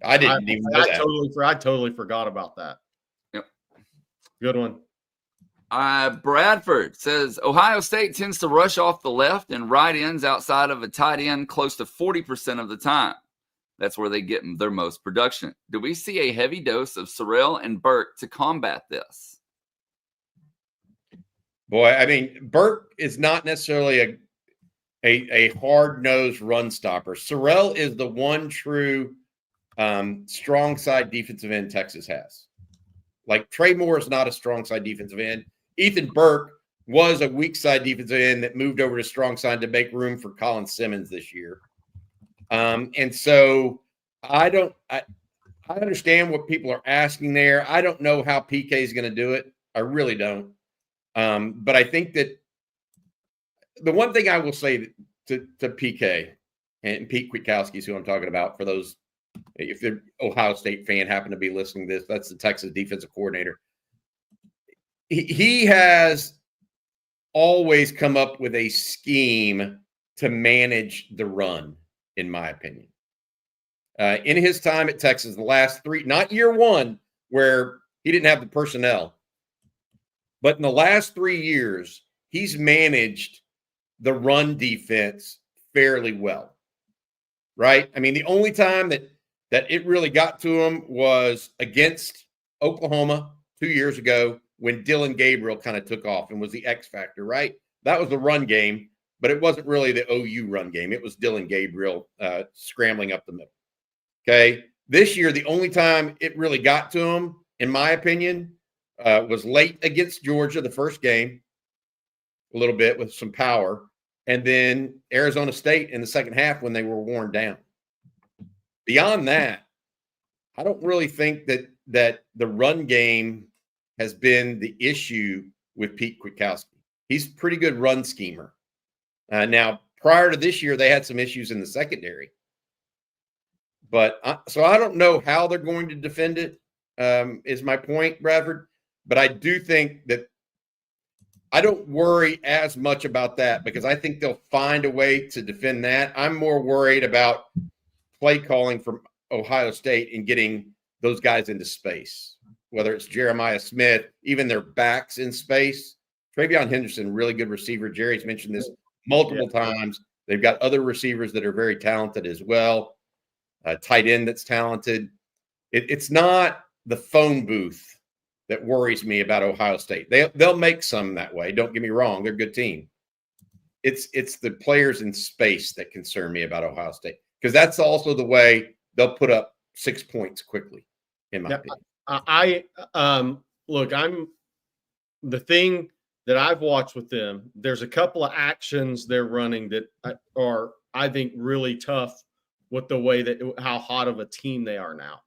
I didn't even know that. I totally forgot about that. Yep. Good one. Bradford says Ohio State tends to rush off the left and right ends outside of a tight end close to 40% of the time. That's where they get their most production. Do we see a heavy dose of Sorrell and Burke to combat this? Boy, I mean, Burke is not necessarily a hard-nosed run stopper. Sorrell is the one true strong side defensive end Texas has. Like Trey Moore is not a strong side defensive end. Ethan Burke was a weak side defensive end that moved over to strong side to make room for Colin Simmons this year. And so I understand what people are asking there. I don't know how PK is going to do it. I really don't. But I think that the one thing I will say to PK and Pete Kwiatkowski is who I'm talking about, for those, if the Ohio State fan happen to be listening to this, that's the Texas defensive coordinator. He has always come up with a scheme to manage the run, in my opinion. In his time at Texas, the last three, not year one, where he didn't have the personnel, but in the last 3 years, he's managed the run defense fairly well, right? I mean, the only time that it really got to him was against Oklahoma 2 years ago when Dylan Gabriel kind of took off and was the X factor, right? That was the run game, but it wasn't really the OU run game. It was Dylan Gabriel scrambling up the middle. Okay. This year, the only time it really got to him, in my opinion, was late against Georgia, the first game, a little bit with some power, and then Arizona State in the second half when they were worn down. Beyond that, I don't really think that the run game has been the issue with Pete Kwiatkowski. He's a pretty good run schemer. Now, prior to this year, they had some issues in the secondary. But so I don't know how they're going to defend it, is my point, Bradford. But I do think that I don't worry as much about that because I think they'll find a way to defend that. I'm more worried about play calling from Ohio State and getting those guys into space, whether it's Jeremiah Smith, even their backs in space. Travion Henderson, really good receiver. Jerry's mentioned this multiple times. They've got other receivers that are very talented as well. Tight end that's talented. It's not the phone booth that worries me about Ohio State. They'll make some that way. Don't get me wrong. They're a good team. It's the players in space that concern me about Ohio State because that's also the way they'll put up 6 points quickly, in my opinion. Look, I'm the thing that I've watched with them. There's a couple of actions they're running that are, I think, really tough with the way that how hot of a team they are now.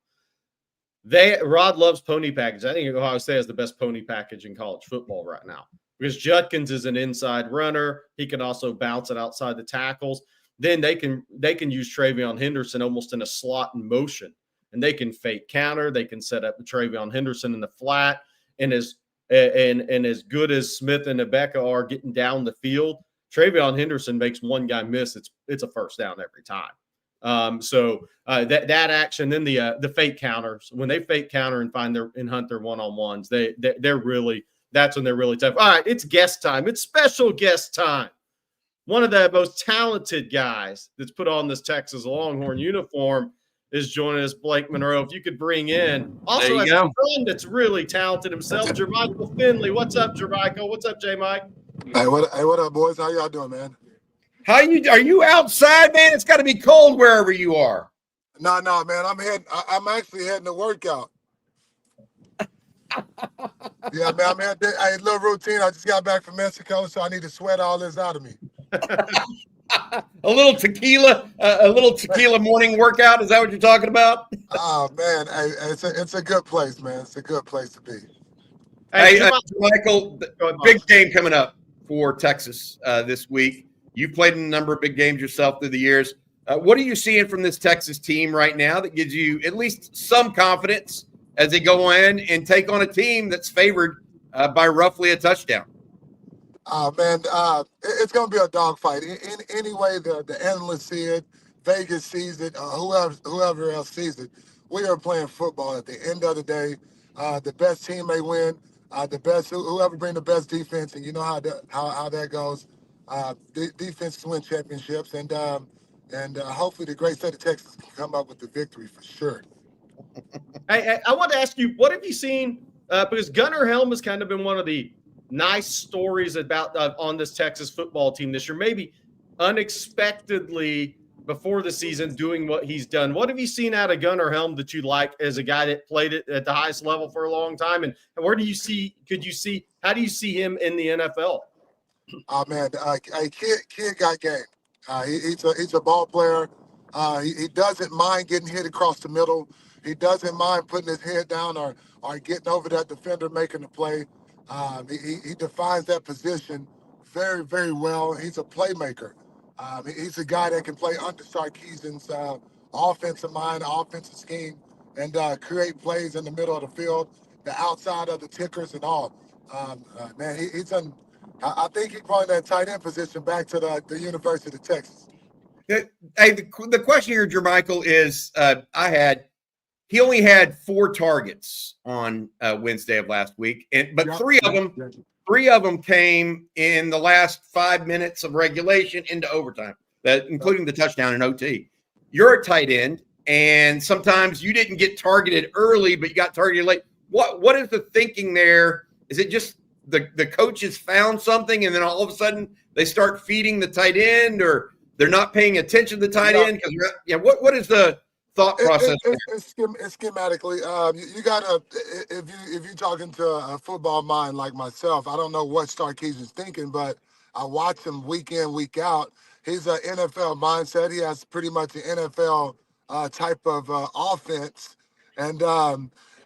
Rod loves pony package. I think Ohio State has the best pony package in college football right now because Judkins is an inside runner. He can also bounce it outside the tackles. Then they can use Travion Henderson almost in a slot in motion, and they can fake counter. They can set up Travion Henderson in the flat, and as good as Smith and Ibeka are getting down the field, Travion Henderson makes one guy miss. It's a first down every time. So that action, then the fake counters, when they fake counter and hunt their one-on-ones, they're really, that's when they're really tough. All right, it's guest time. It's special guest time. One of the most talented guys that's put on this Texas Longhorn uniform is joining us, Blake Monroe. If you could bring in also a friend that's really talented himself, Jermichael Finley. What's up, Jermichael? What's up, J. Mike? Hey, what up, boys? How y'all doing, man? Are you outside, man? It's got to be cold wherever you are. No, man. I'm actually heading to workout. Yeah, man. I'm heading a little routine. I just got back from Mexico, so I need to sweat all this out of me. a little tequila morning workout. Is that what you're talking about? Oh man, it's a good place, man. It's a good place to be. Hey, Michael, big game coming up for Texas this week. You've played in a number of big games yourself through the years. What are you seeing from this Texas team right now that gives you at least some confidence as they go in and take on a team that's favored by roughly a touchdown? Man, it's going to be a dogfight. Any way the analysts see it, Vegas sees it, whoever else sees it, we are playing football. At the end of the day, the best team may win. Whoever bring the best defense, and you know how that goes. Defenses win championships, and hopefully the great state of Texas can come up with the victory for sure. I want to ask you, what have you seen? Because Gunnar Helm has kind of been one of the nice stories about on this Texas football team this year, maybe unexpectedly before the season doing what he's done. What have you seen out of Gunnar Helm that you like as a guy that played it at the highest level for a long time? And how do you see him in the NFL? Oh man, kid got game. He's a ball player. He doesn't mind getting hit across the middle. He doesn't mind putting his head down or getting over that defender making the play. He defines that position very, very well. He's a playmaker. He's a guy that can play under Sarkisian's offensive mind, offensive scheme, and create plays in the middle of the field, the outside of the tickers and all. Man, I think he's probably that tight end position back to the University of Texas. Hey, the question here, Jermichael, is he only had 4 targets on Wednesday of last week, but three of them came in the last 5 minutes of regulation into overtime, including the touchdown in OT. You're a tight end, and sometimes you didn't get targeted early, but you got targeted late. What is the thinking there? Is it just the coaches found something, and then all of a sudden they start feeding the tight end, or they're not paying attention to the tight end? What is the thought process? It's schematically. You gotta, if you're talking to a football mind like myself, I don't know what Sarkisian's thinking, but I watch him week in, week out. He's an NFL mindset. He has pretty much an NFL type of offense, and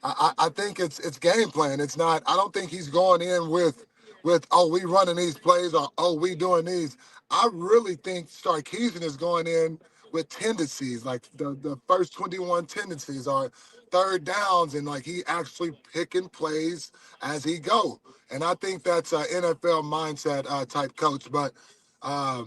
I think it's game plan. It's not. I don't think he's going in with we running these plays or we doing these. I really think Sarkisian is going in with tendencies, like the first 21 tendencies, or third downs and like he actually picking plays as he go. And I think that's an NFL mindset type coach. But I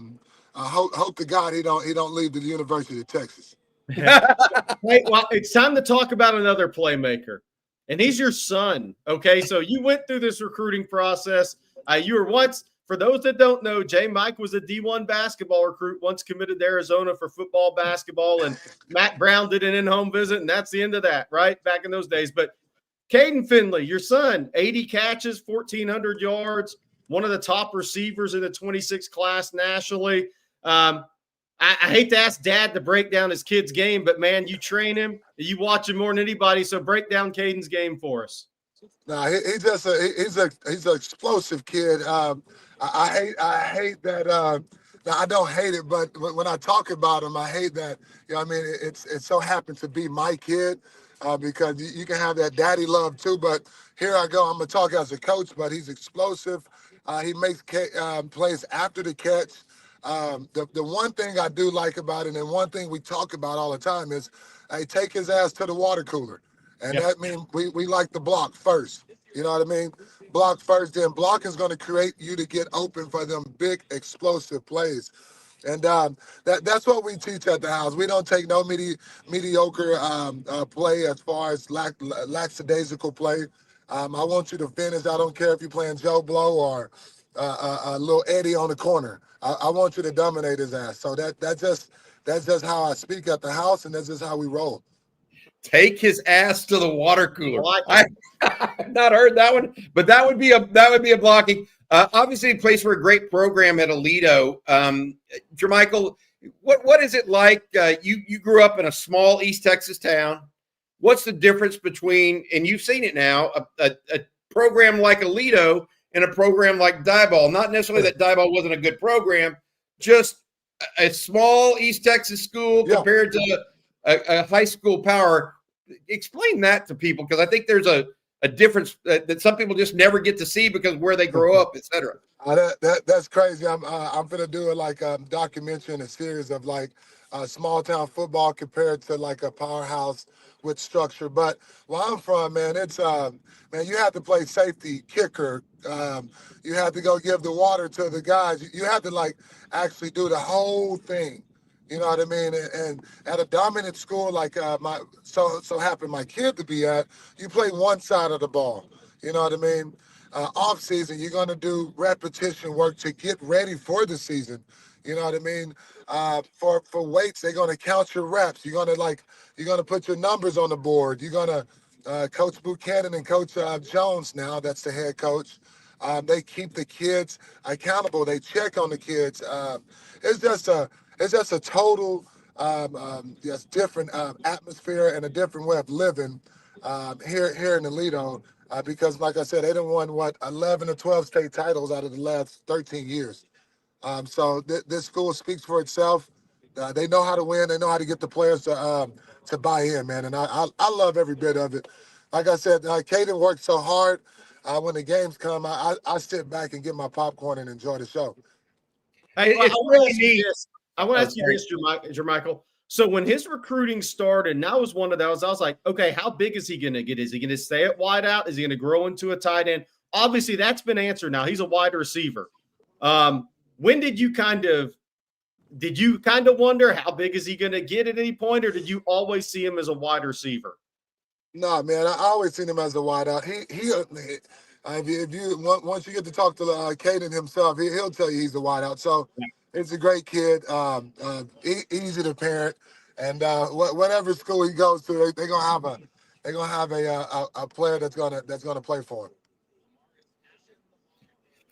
hope to God he don't leave the University of Texas. Hey, well, it's time to talk about another playmaker, and he's your son. Okay, so you went through this recruiting process. You were once, for those that don't know, J. Mike was a D1 basketball recruit, once committed to Arizona for football, basketball, and Matt Brown did an in-home visit, and that's the end of that, right? Back in those days. But Caden Finley, your son, 80 catches, 1,400 yards, one of the top receivers in the 26 class nationally. I hate to ask Dad to break down his kid's game, but man, you train him, you watch him more than anybody. So break down Caden's game for us. No, he's an explosive kid. I hate that. I don't hate it, but when I talk about him, I hate that. You know, what I mean, it so happens to be my kid because you can have that daddy love too. But here I go. I'm gonna talk as a coach, but he's explosive. He makes plays after the catch. The one thing I do like about it, and one thing we talk about all the time is, hey, take his ass to the water cooler. And that means we like to block first. You know what I mean? Block first, then blocking is going to create you to get open for them big explosive plays. And that's what we teach at the house. We don't take no mediocre play as far as lackadaisical play. I want you to finish. I don't care if you're playing Joe Blow or little Eddie on the corner. I want you to dominate his ass. So that's just how I speak at the house, and that's just how we roll. Take his ass to the water cooler. I've not heard that one, but that would be a blocking. Obviously, he plays for a great program at Aledo. Jermichael, what is it like? You grew up in a small East Texas town. What's the difference between, and you've seen it now, a program like Aledo and a program like Diboll? Not necessarily that Diboll wasn't a good program, just a small East Texas school compared to a high school power. Explain that to people, because I think there's a difference that some people just never get to see because where they grow up, etc. That's crazy. I'm gonna do like a documentary and a series of like small town football compared to like a powerhouse with structure. But where I'm from, man, it's man, you have to play safety, kicker. You have to go give the water to the guys. You have to like actually do the whole thing. You know what I mean? And at a dominant school like so happened my kid to be at, you play one side of the ball. You know what I mean? Off season, you're gonna do repetition work to get ready for the season. You know what I mean? For weights, they're gonna count your reps. You're gonna put your numbers on the board. You're gonna Coach Buchanan and Coach Jones now, that's the head coach. They keep the kids accountable. They check on the kids. It's just a total just different atmosphere and a different way of living here in Aledo. Because, like I said, they done won 11 or 12 state titles out of the last 13 years. So this school speaks for itself. They know how to win. They know how to get the players to buy in, man. And I love every bit of it. Like I said, Caden worked so hard. When the games come, I sit back and get my popcorn and enjoy the show. Hey, I want to ask you this. I want to ask you this, Jermichael. So when his recruiting started, and that was one of those, I was like, okay, how big is he going to get? Is he going to stay at wideout? Is he going to grow into a tight end? Obviously, that's been answered now. He's a wide receiver. When did you kind of wonder how big is he going to get at any point, or did you always see him as a wide receiver? No, man, I always seen him as a wideout. If you once you get to talk to Caden himself, he'll tell you he's a wideout. So it's a great kid, easy to parent, and whatever school he goes to, they're gonna have a player that's gonna play for him.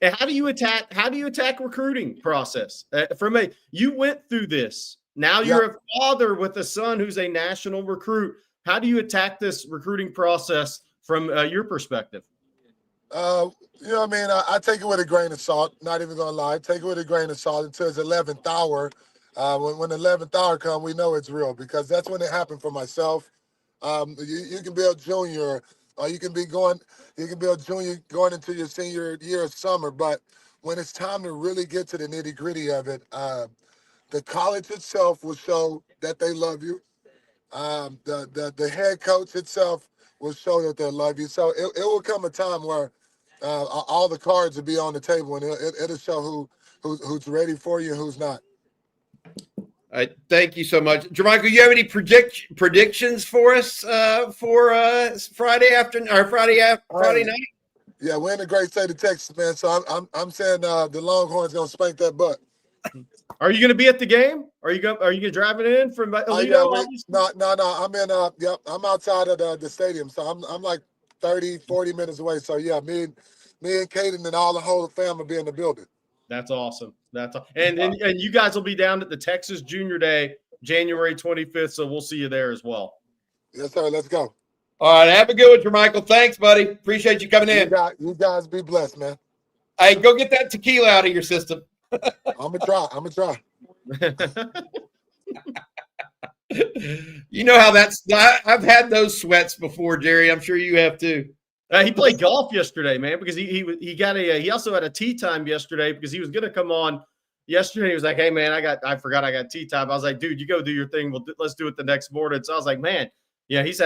And how do you attack recruiting process? For me, you went through this. Now you're a father with a son who's a national recruit. How do you attack this recruiting process from your perspective? You know what I mean? I take it with a grain of salt. Not even gonna lie, take it with a grain of salt until it's 11th hour. When the 11th hour comes, we know it's real, because that's when it happened for myself. You can be a junior, or you can be a junior going into your senior year of summer. But when it's time to really get to the nitty gritty of it, the college itself will show that they love you. the head coach itself will show that they love you. So it will come a time where all the cards will be on the table, and it'll show who's ready for you and who's not. All right, thank you so much, Jermichael. You have any predictions for us for Friday afternoon or Friday night? Yeah, we're in the great state of Texas, man. So I'm saying the Longhorns gonna spank that butt. Are you going to be at the game? Are you going driving in from Alito? No. I'm in. Yep, I'm outside of the stadium, so I'm like 30, 40 minutes away. So yeah, me and Caden and all the whole fam will be in the building. That's awesome. And you guys will be down at the Texas Junior Day, January 25th. So we'll see you there as well. Yes, sir. Let's go. All right, have a good one, Jermichael. Thanks, buddy. Appreciate you coming in. You guys be blessed, man. Hey, go get that tequila out of your system. I'm gonna try. You know how I've had those sweats before, Jerry. I'm sure you have too. He played golf yesterday, man, because he also had a tee time yesterday because he was going to come on yesterday. He was like, "Hey, man, I forgot I got tee time." I was like, "Dude, you go do your thing. Let's do it the next morning." So I was like, "Man, yeah, he's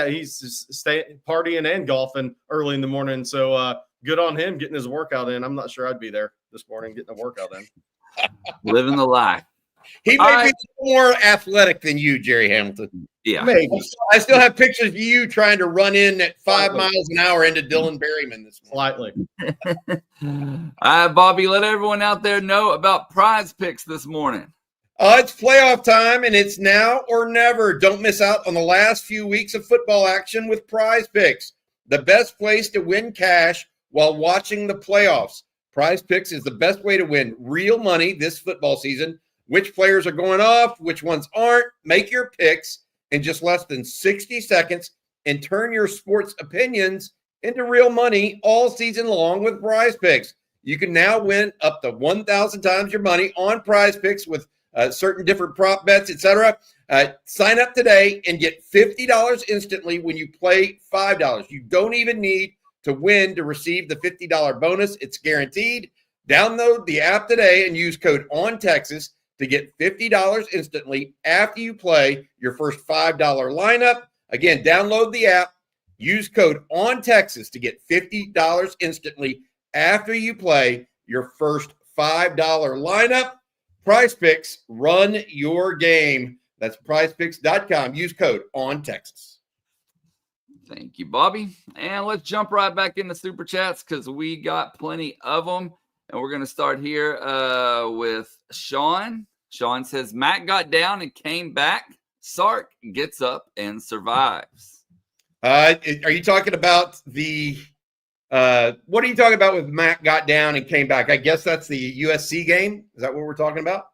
staying partying and golfing early in the morning." So good on him getting his workout in. I'm not sure I'd be there this morning getting a workout in. Living the life. He may be more athletic than you, Jerry Hamilton. Yeah. Maybe. I still have pictures of you trying to run in at 5 miles an hour into Dylan Berryman this morning. Slightly. Bobby, let everyone out there know about Prize Picks this morning. It's playoff time, and it's now or never. Don't miss out on the last few weeks of football action with Prize Picks, the best place to win cash while watching the playoffs. Prize Picks is the best way to win real money this football season. Which players are going off, which ones aren't. Make your picks in just less than 60 seconds and turn your sports opinions into real money all season long with Prize Picks. You can now win up to 1,000 times your money on Prize Picks with certain different prop bets, etc. Sign up today and get $50 instantly when you play $5. You don't even need to win to receive the $50 bonus. It's guaranteed. Download the app today and use code ONTEXAS to get $50 instantly after you play your first $5 lineup. Again, download the app, use code ONTEXAS to get $50 instantly after you play your first $5 lineup. Prize Picks, run your game. That's prizepicks.com. Use code ONTEXAS. Thank you, Bobby. And let's jump right back into Super Chats because we got plenty of them. And we're going to start here with Sean. Sean says, Matt got down and came back. Sark gets up and survives. Are you talking about what are you talking about with Matt got down and came back? I guess that's the USC game. Is that what we're talking about?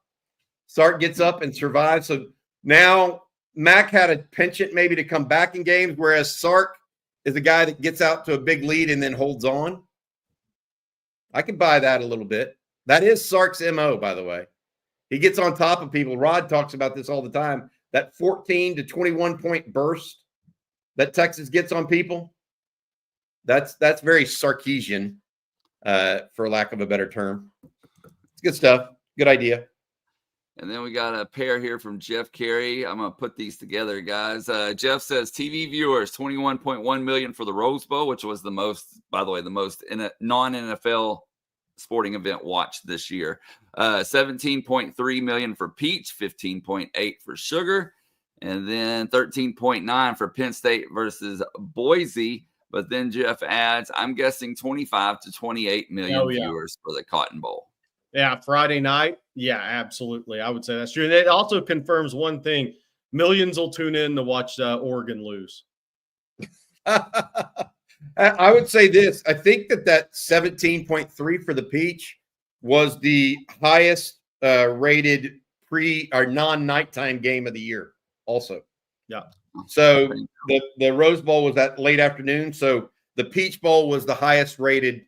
Sark gets up and survives. So now Mac had a penchant maybe to come back in games, whereas Sark is the guy that gets out to a big lead and then holds on. I can buy that a little bit. That is Sark's MO, by the way. He gets on top of people. Rod talks about this all the time. That 14 to 21 point burst that Texas gets on people, that's very Sarkisian, for lack of a better term. It's good stuff. Good idea. And then we got a pair here from Jeff Carey. I'm going to put these together, guys. Jeff says TV viewers, 21.1 million for the Rose Bowl, which was the most in a non-NFL sporting event watched this year. 17.3 million for Peach, 15.8 for Sugar, and then 13.9 for Penn State versus Boise. But then Jeff adds, I'm guessing 25 to 28 million viewers for the Cotton Bowl. Yeah, Friday night. Yeah, absolutely. I would say that's true. And it also confirms one thing. Millions will tune in to watch Oregon lose. I would say this. I think that 17.3 for the Peach was the highest rated pre or non-nighttime game of the year also. Yeah. So the Rose Bowl was that late afternoon. So the Peach Bowl was the highest rated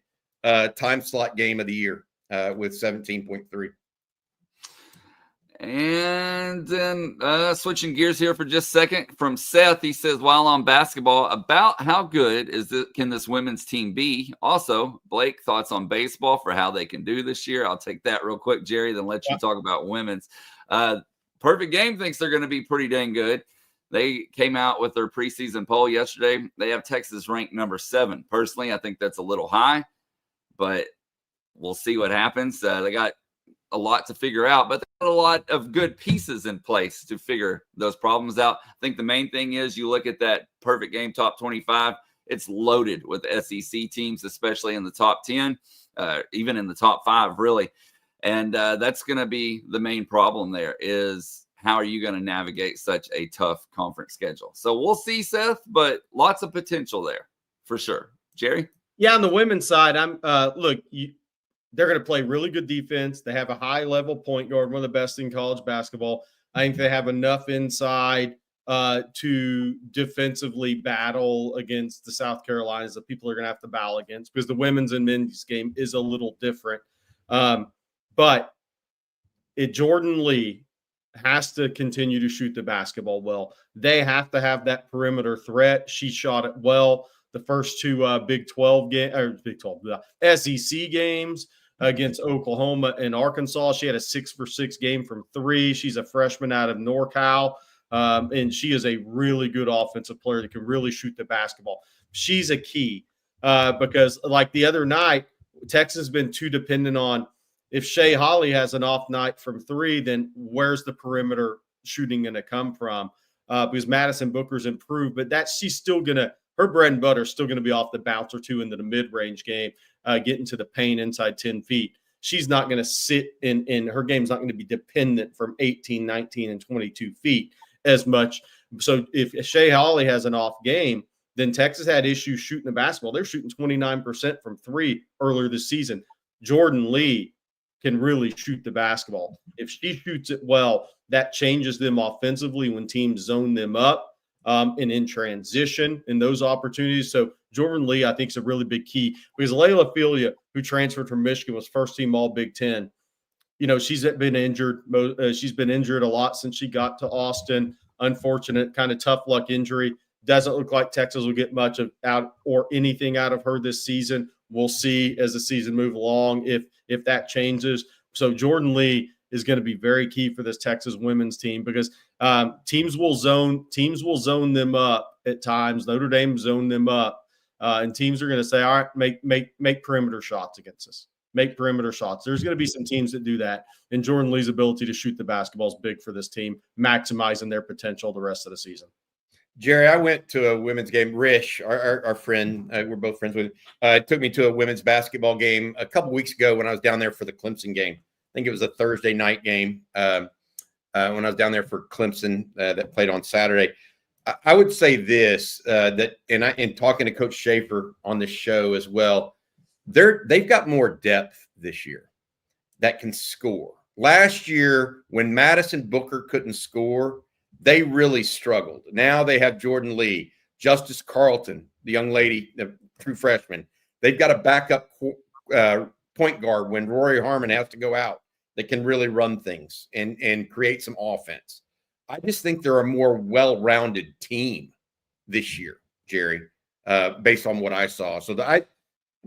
time slot game of the year. With 17.3. And then switching gears here for just a second from Seth. He says, while on basketball, about how good can this women's team be? Also, Blake, thoughts on baseball for how they can do this year? I'll take that real quick, Jerry, then let you talk about women's. Perfect Game thinks they're going to be pretty dang good. They came out with their preseason poll yesterday. They have Texas ranked number 7. Personally, I think that's a little high, but we'll see what happens. They got a lot to figure out, but they got a lot of good pieces in place to figure those problems out. I think the main thing is you look at that perfect game top 25, it's loaded with SEC teams, especially in the top 10, even in the top 5, really. And that's going to be the main problem there is how are you going to navigate such a tough conference schedule? So we'll see, Seth, but lots of potential there for sure. Jerry? Yeah, on the women's side, they're going to play really good defense. They have a high-level point guard, one of the best in college basketball. I think they have enough inside to defensively battle against the South Carolinas that people are going to have to battle against because the women's and men's game is a little different. But Jordan Lee has to continue to shoot the basketball well. They have to have that perimeter threat. She shot it well the first 2 SEC games against Oklahoma and Arkansas. She had a 6-for-6 game from 3. She's a freshman out of NorCal, and she is a really good offensive player that can really shoot the basketball. She's a key because, like the other night, Texas has been too dependent on if Shea Holly has an off night from 3, then where's the perimeter shooting going to come from? Because Madison Booker's improved, but she's still going to – her bread and butter is still going to be off the bounce or 2 into the mid-range game, getting to the paint inside 10 feet. She's not going to sit in her game's not going to be dependent from 18, 19, and 22 feet as much. So if Shea Holly has an off game, then Texas had issues shooting the basketball. They're shooting 29% from 3 earlier this season. Jordan Lee can really shoot the basketball. If she shoots it well, that changes them offensively when teams zone them up and in transition in those opportunities. So Jordan Lee, I think, is a really big key because Layla Filia, who transferred from Michigan, was first-team All-Big Ten. She's been injured. She's been injured a lot since she got to Austin. Unfortunate, kind of tough luck injury. Doesn't look like Texas will get much out or anything out of her this season. We'll see as the season moves along if that changes. So Jordan Lee is going to be very key for this Texas women's team because teams will zone them up at times. Notre Dame zoned them up, and teams are going to say, "All right, make perimeter shots against us. Make perimeter shots." There's going to be some teams that do that, and Jordan Lee's ability to shoot the basketball is big for this team, maximizing their potential the rest of the season. Jerry, I went to a women's game. Rish, our friend, we're both friends with him, took me to a women's basketball game a couple weeks ago when I was down there for the Clemson game. I think it was a Thursday night game when I was down there for Clemson that played on Saturday. I would say this, that in talking to Coach Schaefer on this show as well, they've got more depth this year that can score. Last year, when Madison Booker couldn't score, they really struggled. Now they have Jordan Lee, Justice Carlton, the young lady, the true freshman. They've got a backup point guard when Rory Harmon has to go out that can really run things and create some offense. I just think they're a more well-rounded team this year, Jerry, based on what I saw. So I'm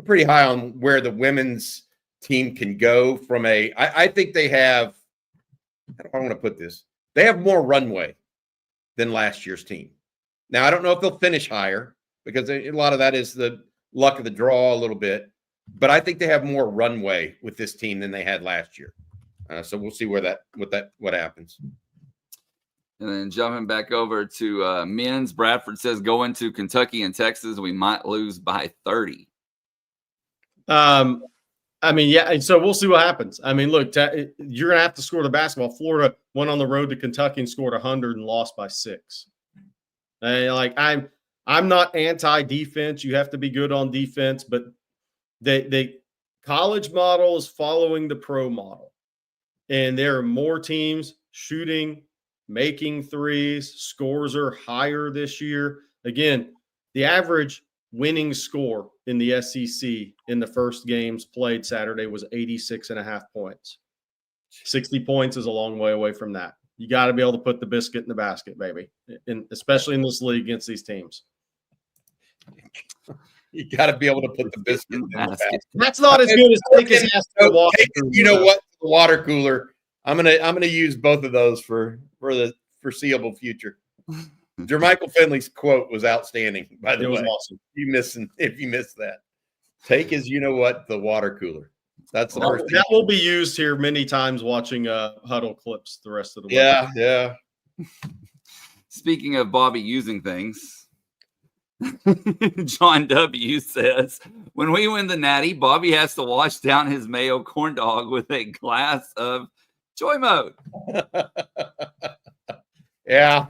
pretty high on where the women's team can go from I think they have, how do I want to put this? They have more runway than last year's team. Now, I don't know if they'll finish higher because a lot of that is the luck of the draw a little bit, but I think they have more runway with this team than they had last year. So we'll see what happens. And then jumping back over to men's, Bradford says going to Kentucky and Texas, we might lose by 30. Yeah, so we'll see what happens. Look, you're going to have to score the basketball. Florida went on the road to Kentucky and scored 100 and lost by 6. I'm not anti-defense. You have to be good on defense, but the college model is following the pro model. And there are more teams shooting, making threes. Scores are higher this year. Again, the average winning score in the SEC in the first games played Saturday was 86.5 points. 60 points is a long way away from that. You got to be able to put the biscuit in the basket, baby, especially in this league against these teams. You got to be able to put the biscuit in the basket. That's not as good as take his ass to the water cooler. You know what? The water cooler. I'm gonna use both of those for the foreseeable future. Jermichael Finley's quote was outstanding, by the way. It was awesome. If you missed that. Take his you-know-what, the water cooler. That's the first thing. That will be used here many times watching huddle clips the rest of the week. Yeah. Speaking of Bobby using things, John W. says, when we win the Natty, Bobby has to wash down his mayo corn dog with a glass of Joy Mode. Yeah.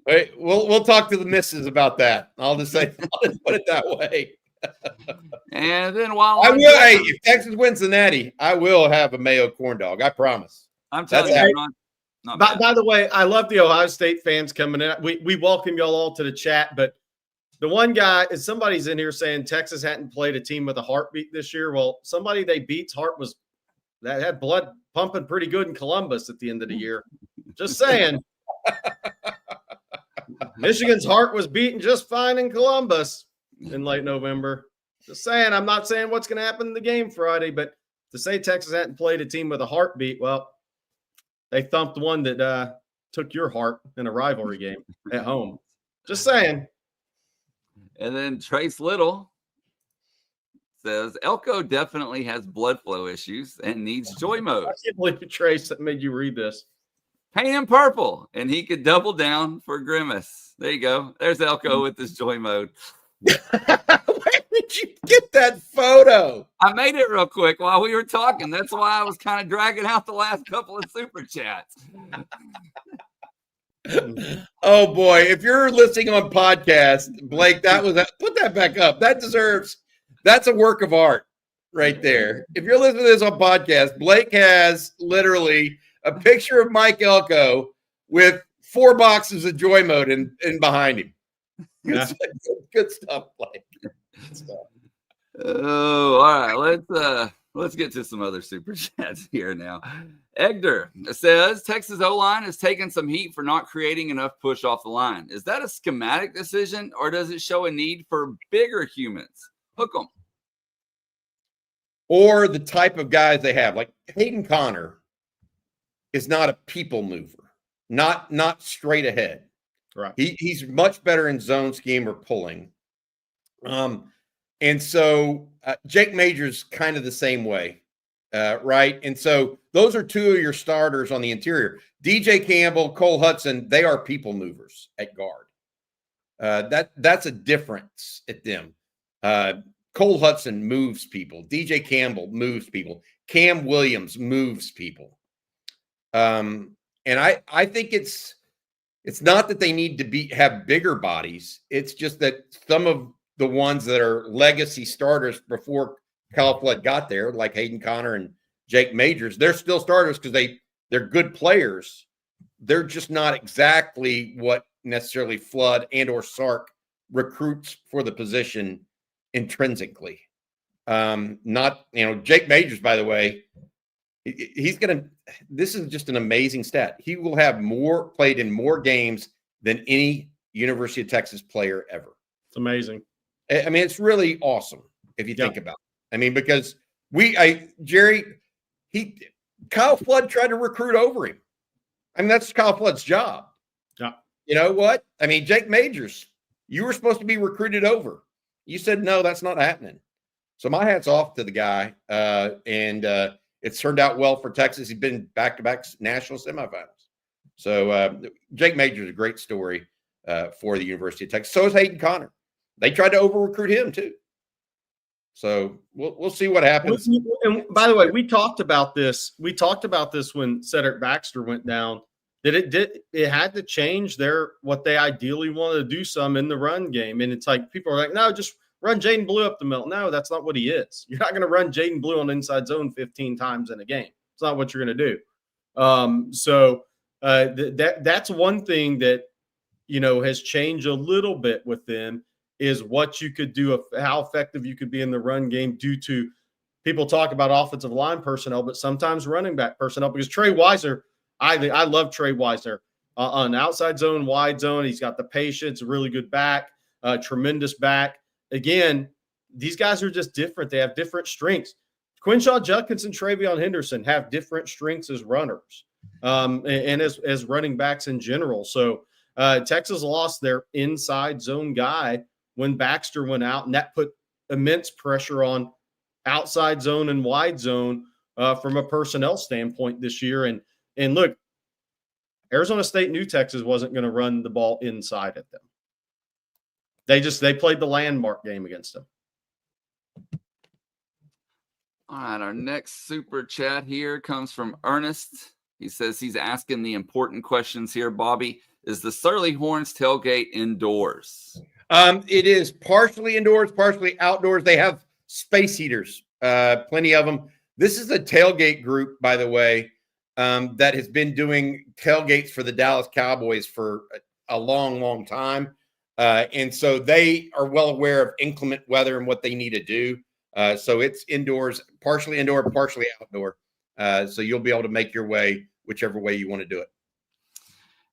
Wait, we'll talk to the missus about that. I'll just put it that way. And then while if Texas wins the Natty, I will have a mayo corn dog. I promise. I'm telling you, by the way, I love the Ohio State fans coming in. We welcome y'all all to the chat, but the one guy is somebody's in here saying Texas hadn't played a team with a heartbeat this year. Well, somebody they beat's heart that had blood pumping pretty good in Columbus at the end of the year. Just saying. Michigan's heart was beating just fine in Columbus in late November. Just saying. I'm not saying what's going to happen in the game Friday, but to say Texas hadn't played a team with a heartbeat, well, they thumped one that took your heart in a rivalry game at home. Just saying. And then Trace Little says Elko definitely has blood flow issues and needs Joy Mode. I can't believe Trace that made you read this. Paint him purple, and he could double down for Grimace. There you go. There's Elko with his Joy Mode. Where did you get that photo? I made it real quick while we were talking. That's why I was kind of dragging out the last couple of super chats. Oh boy, if you're listening on podcast, Blake, put that back up. That's a work of art right there. If you're listening to this on podcast, Blake has literally a picture of Mike Elko with 4 boxes of Joy Mode in behind him. Good stuff, Blake. Good stuff. Oh, all right. Let's get to some other super chats here now. Egder says Texas O-line has taken some heat for not creating enough push off the line. Is that a schematic decision, or does it show a need for bigger humans? Hook them. Or the type of guys they have. Like Hayden Connor is not a people mover, not straight ahead. Right. He's much better in zone scheme or pulling. And so Jake Major's kind of the same way, right? And so those are 2 of your starters on the interior. DJ Campbell, Cole Hudson, they are people movers at guard. That's a difference at them. Cole Hudson moves people. DJ Campbell moves people. Cam Williams moves people. And I think it's not that they need to have bigger bodies. It's just that some of the ones that are legacy starters before Kyle Flood got there, like Hayden Connor and Jake Majors, they're still starters because they're good players. They're just not exactly what necessarily Flood and or Sark recruits for the position intrinsically. Jake Majors, by the way, this is just an amazing stat. He will have played in more games than any University of Texas player ever. It's amazing. I mean, it's really awesome if you think about it. I mean, because Kyle Flood tried to recruit over him. I mean, that's Kyle Flood's job. Yeah. You know what? I mean, Jake Majors, you were supposed to be recruited over. You said, no, that's not happening. So my hat's off to the guy. And it's turned out well for Texas. He's been back-to-back national semifinals. So Jake Majors is a great story for the University of Texas. So is Hayden Connor. They tried to over-recruit him too. So we'll see what happens. And by the way, we talked about this. We talked about this when Cedric Baxter went down. That it had to change what they ideally wanted to do some in the run game. And it's like people are like, no, just run Jaden Blue up the middle. No, that's not what he is. You're not going to run Jaden Blue on the inside zone 15 times in a game. It's not what you're going to do. So that's one thing that has changed a little bit with them. Is what you could do, how effective you could be in the run game due to people talk about offensive line personnel, but sometimes running back personnel, because Trey Wisner, I love Trey Wisner on outside zone, wide zone. He's got the patience, a really good back, tremendous back. Again, these guys are just different. They have different strengths. Quinshaw Judkins and Travion Henderson have different strengths as runners and as running backs in general. So Texas lost their inside zone guy when Baxter went out, and that put immense pressure on outside zone and wide zone from a personnel standpoint this year. And look, Arizona State knew Texas wasn't going to run the ball inside at them. They played the landmark game against them. All right, our next super chat here comes from Ernest. He says he's asking the important questions here. Bobby, is the Surly Horns tailgate indoors? It is partially indoors, partially outdoors. They have space heaters, plenty of them. This is a tailgate group, by the way, that has been doing tailgates for the Dallas Cowboys for a long, long time. And so they are well aware of inclement weather and what they need to do. So it's indoors, partially indoor, partially outdoor. So you'll be able to make your way whichever way you want to do it.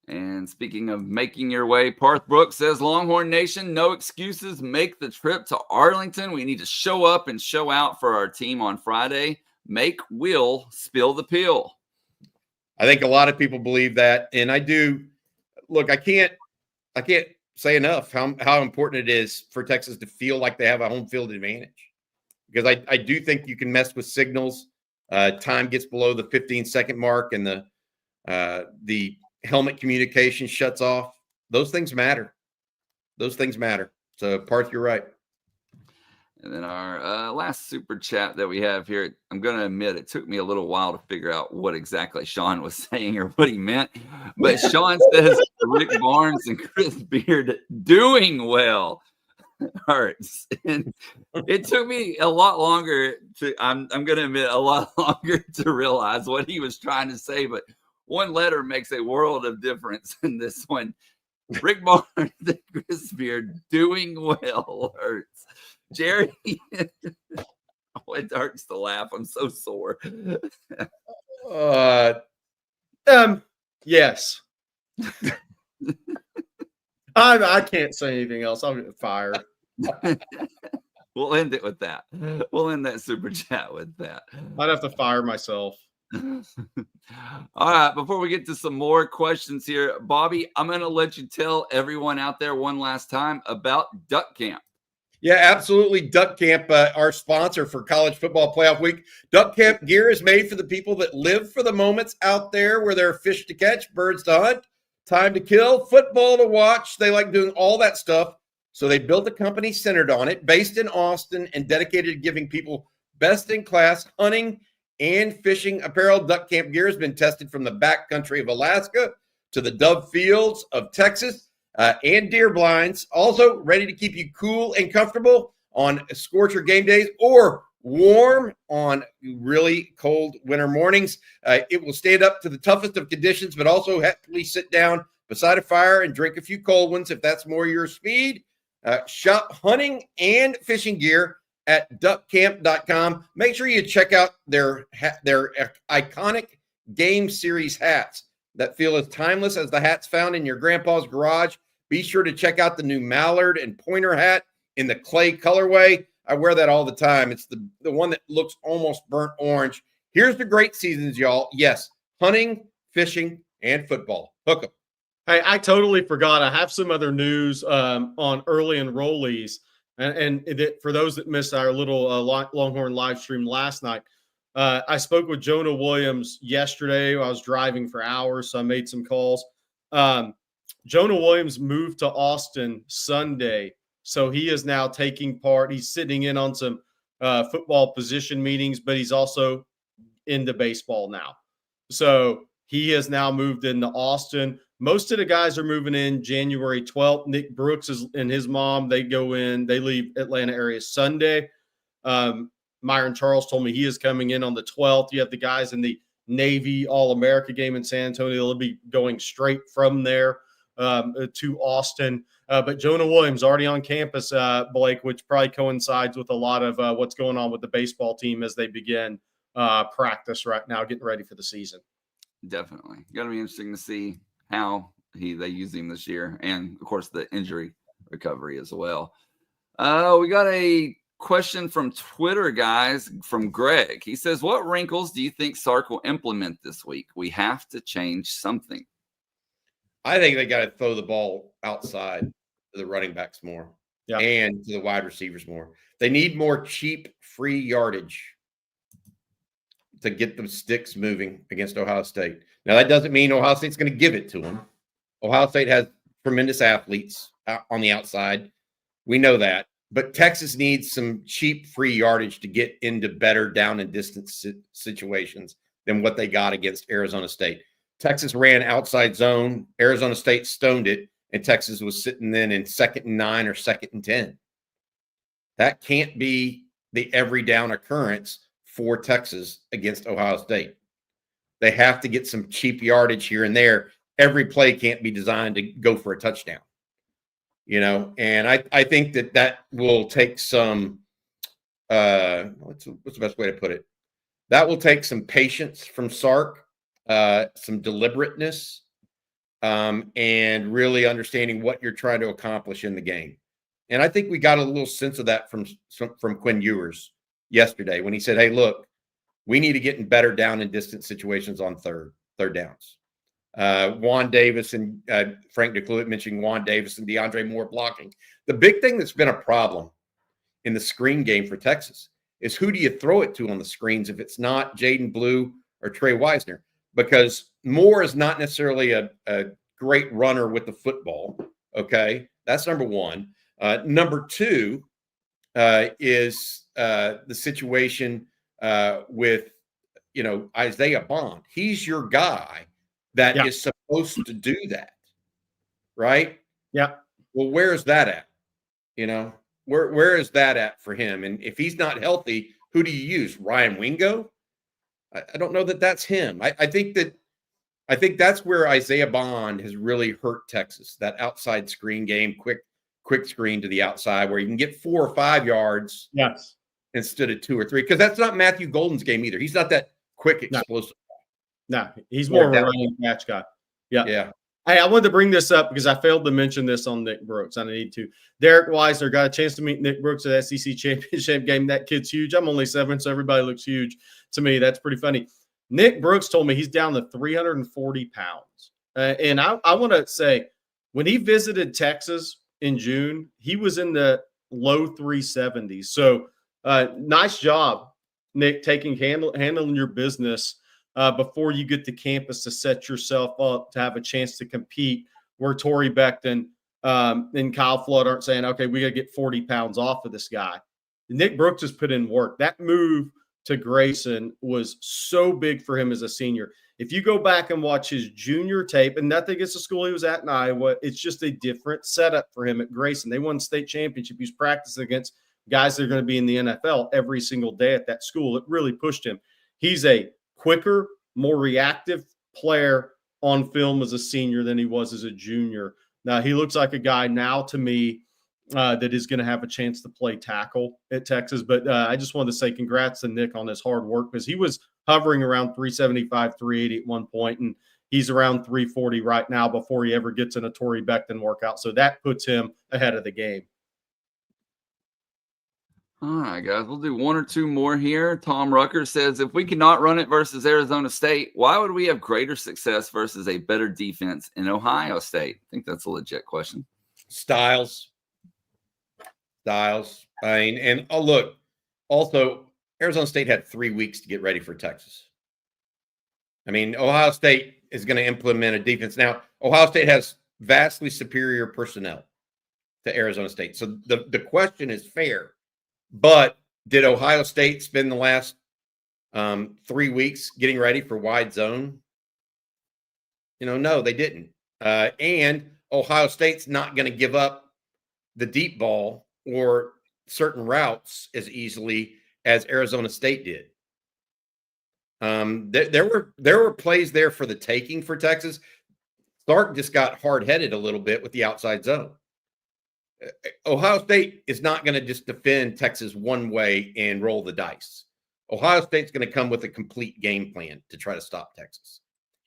And speaking of making your way, Parth Brooks says, Longhorn Nation, no excuses. Make the trip to Arlington. We need to show up and show out for our team on Friday. Make Will spill the pill. I think a lot of people believe that. And I do. Look, I can't say enough how important it is for Texas to feel like they have a home field advantage. Because I do think you can mess with signals. Time gets below the 15-second mark and the helmet communication shuts off. Those things matter. So, Parth, you're right. And then our last super chat that we have here, I'm going to admit it took me a little while to figure out what exactly Sean was saying or what he meant. But Sean says Rick Barnes and Chris Beard doing well. Hurts. And it took me a lot longer I'm going to admit, a lot longer to realize what he was trying to say. But one letter makes a world of difference in this one. Rick Barnes and Chris Beard doing well hurts. Jerry, it hurts to laugh. I'm so sore. Yes. I can't say anything else. I'll get fired. We'll end it with that. We'll end that super chat with that. I'd have to fire myself. All right. Before we get to some more questions here, Bobby, I'm going to let you tell everyone out there one last time about Duck Camp. Yeah, absolutely. Duck Camp, our sponsor for College Football Playoff Week. Duck Camp gear is made for the people that live for the moments out there where there are fish to catch, birds to hunt, time to kill, football to watch. They like doing all that stuff. So they built a company centered on it, based in Austin and dedicated to giving people best-in-class hunting and fishing apparel. Duck Camp gear has been tested from the backcountry of Alaska to the Dove Fields of Texas. And deer blinds, also ready to keep you cool and comfortable on scorcher game days or warm on really cold winter mornings. It will stand up to the toughest of conditions, but also happily sit down beside a fire and drink a few cold ones if that's more your speed. Shop hunting and fishing gear at duckcamp.com. Make sure you check out their iconic Game Series hats that feel as timeless as the hats found in your grandpa's garage. Be sure to check out the new Mallard and Pointer hat in the clay colorway. I wear that all the time. It's the one that looks almost burnt orange. Here's the great seasons, y'all. Yes, hunting, fishing, and football. Hook 'em. Hey, I totally forgot. I have some other news on early enrollees. And for those that missed our little Longhorn live stream last night, I spoke with Jonah Williams yesterday. I was driving for hours, so I made some calls. Jonah Williams moved to Austin Sunday, so he is now taking part. He's sitting in on some football position meetings, but he's also into baseball now. So he has now moved into Austin. Most of the guys are moving in January 12th. Nick Brooks and his mom, they leave Atlanta area Sunday. Myron Charles told me he is coming in on the 12th. You have the guys in the Navy All-America game in San Antonio. They'll be going straight from there to Austin. But Jonah Williams already on campus, Blake, which probably coincides with a lot of what's going on with the baseball team as they begin practice right now, getting ready for the season. Definitely. Going to be interesting to see how they use him this year. And, of course, the injury recovery as well. We got a question from Twitter, guys, from Greg. He says, what wrinkles do you think Sark will implement this week? We have to change something. I think they got to throw the ball outside to the running backs more and to the wide receivers more. They need more cheap, free yardage to get the sticks moving against Ohio State. Now, that doesn't mean Ohio State's going to give it to them. Ohio State has tremendous athletes on the outside. We know that. But Texas needs some cheap, free yardage to get into better down and distance situations than what they got against Arizona State. Texas ran outside zone. Arizona State stoned it, and Texas was sitting then in 2nd and 9 or 2nd and 10. That can't be the every down occurrence for Texas against Ohio State. They have to get some cheap yardage here and there. Every play can't be designed to go for a touchdown. And I think that will take some, what's the best way to put it? That will take some patience from Sark, some deliberateness, and really understanding what you're trying to accomplish in the game. And I think we got a little sense of that from Quinn Ewers yesterday when he said, hey, look, we need to get in better down and distance situations on third downs. Juan Davis and Frank DeCluet mentioning Juan Davis and DeAndre Moore blocking. The big thing that's been a problem in the screen game for Texas is who do you throw it to on the screens if it's not Jaden Blue or Trey Wisner? Because Moore is not necessarily a great runner with the football. Okay, that's number one. Number two is the situation with Isaiah Bond. He's your guy that is supposed to do that, right? Yeah. Well, where is that at? Where is that at for him? And if he's not healthy, who do you use? Ryan Wingo? I don't know that that's him. I think that's where Isaiah Bond has really hurt Texas. That outside screen game, quick screen to the outside where you can get 4 or 5 yards. Yes. Instead of 2 or 3, because that's not Matthew Golden's game either. He's not that quick, explosive. No, he's more of a running catch guy. Yeah. Hey, I wanted to bring this up because I failed to mention this on Nick Brooks. I need to. Derek Weisner got a chance to meet Nick Brooks at the SEC championship game. That kid's huge. I'm only 7, so everybody looks huge to me. That's pretty funny. Nick Brooks told me he's down to 340 pounds. And I want to say, when he visited Texas in June, he was in the low 370s. So nice job, Nick, handling your business before you get to campus to set yourself up to have a chance to compete, where Torrey Becton and Kyle Flood aren't saying, okay, we got to get 40 pounds off of this guy. Nick Brooks has put in work. That move to Grayson was so big for him as a senior. If you go back and watch his junior tape, and nothing against the school he was at in Iowa, it's just a different setup for him at Grayson. They won state championship. He's practicing against guys that are going to be in the NFL every single day at that school. It really pushed him. He's a quicker, more reactive player on film as a senior than he was as a junior. Now, he looks like a guy now to me that is going to have a chance to play tackle at Texas. But I just wanted to say congrats to Nick on his hard work, because he was hovering around 375, 380 at one point, and he's around 340 right now before he ever gets in a Torrey Becton workout. So that puts him ahead of the game. All right, guys, we'll do 1 or 2 more here. Tom Rucker says, if we cannot run it versus Arizona State, why would we have greater success versus a better defense in Ohio State? I think that's a legit question. Styles. I mean, and look, also, Arizona State had 3 weeks to get ready for Texas. I mean, Ohio State is going to implement a defense. Now, Ohio State has vastly superior personnel to Arizona State. So the question is fair. But did Ohio State spend the last 3 weeks getting ready for wide zone? No, they didn't. And Ohio State's not going to give up the deep ball or certain routes as easily as Arizona State did. There were plays there for the taking for Texas. Sark just got hard-headed a little bit with the outside zone. Ohio State is not going to just defend Texas one way and roll the dice. Ohio State's going to come with a complete game plan to try to stop Texas.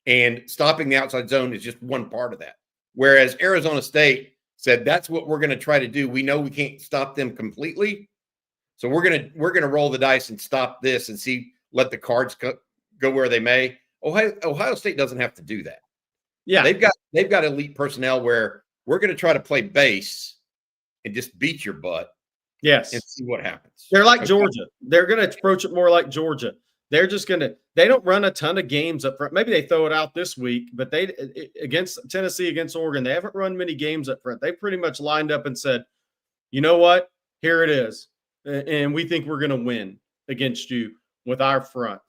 And stopping the outside zone is just one part of that. Whereas Arizona State said, that's what we're going to try to do. We know we can't stop them completely. So we're going to roll the dice and stop this and let the cards go where they may. Ohio State doesn't have to do that. Yeah. They've got elite personnel where we're going to try to play base and just beat your butt. Yes. And see what happens. They're like Georgia. They're going to approach it more like Georgia. They're just going to – they don't run a ton of games up front. Maybe they throw it out this week, but they against Tennessee, against Oregon, they haven't run many games up front. They pretty much lined up and said, you know what? Here it is. And we think we're going to win against you with our front.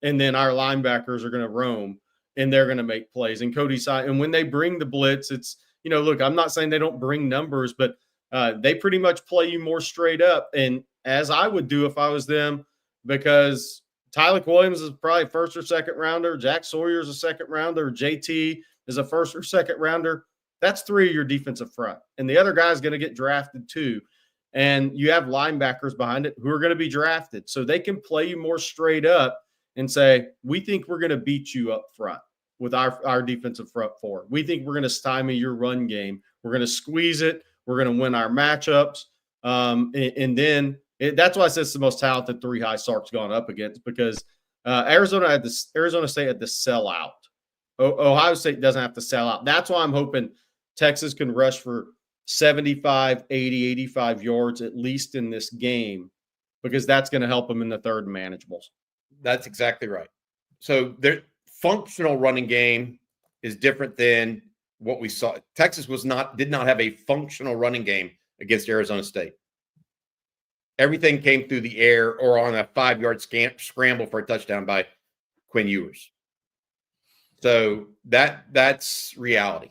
And then our linebackers are going to roam, and they're going to make plays. And and when they bring the blitz, it's – look, I'm not saying they don't bring numbers, but they pretty much play you more straight up. And as I would do if I was them, because Tyler Williams is probably first or second rounder, Jack Sawyer is a second rounder, JT is a first or second rounder. That's 3 of your defensive front. And the other guy's going to get drafted too. And you have linebackers behind it who are going to be drafted. So they can play you more straight up and say, we think we're going to beat you up front with our defensive front four. We think we're going to stymie your run game. We're going to squeeze it. We're going to win our matchups. And then that's why I said it's the most talented 3 high Sark's gone up against, because Arizona State had to sell out. Ohio State doesn't have to sell out. That's why I'm hoping Texas can rush for 75, 80, 85 yards at least in this game, because that's going to help them in the third and manageables. That's exactly right. So their functional running game is different than what we saw. Texas did not have a functional running game against Arizona State. Everything came through the air or on a 5-yard scramble for a touchdown by Quinn Ewers. So that's reality.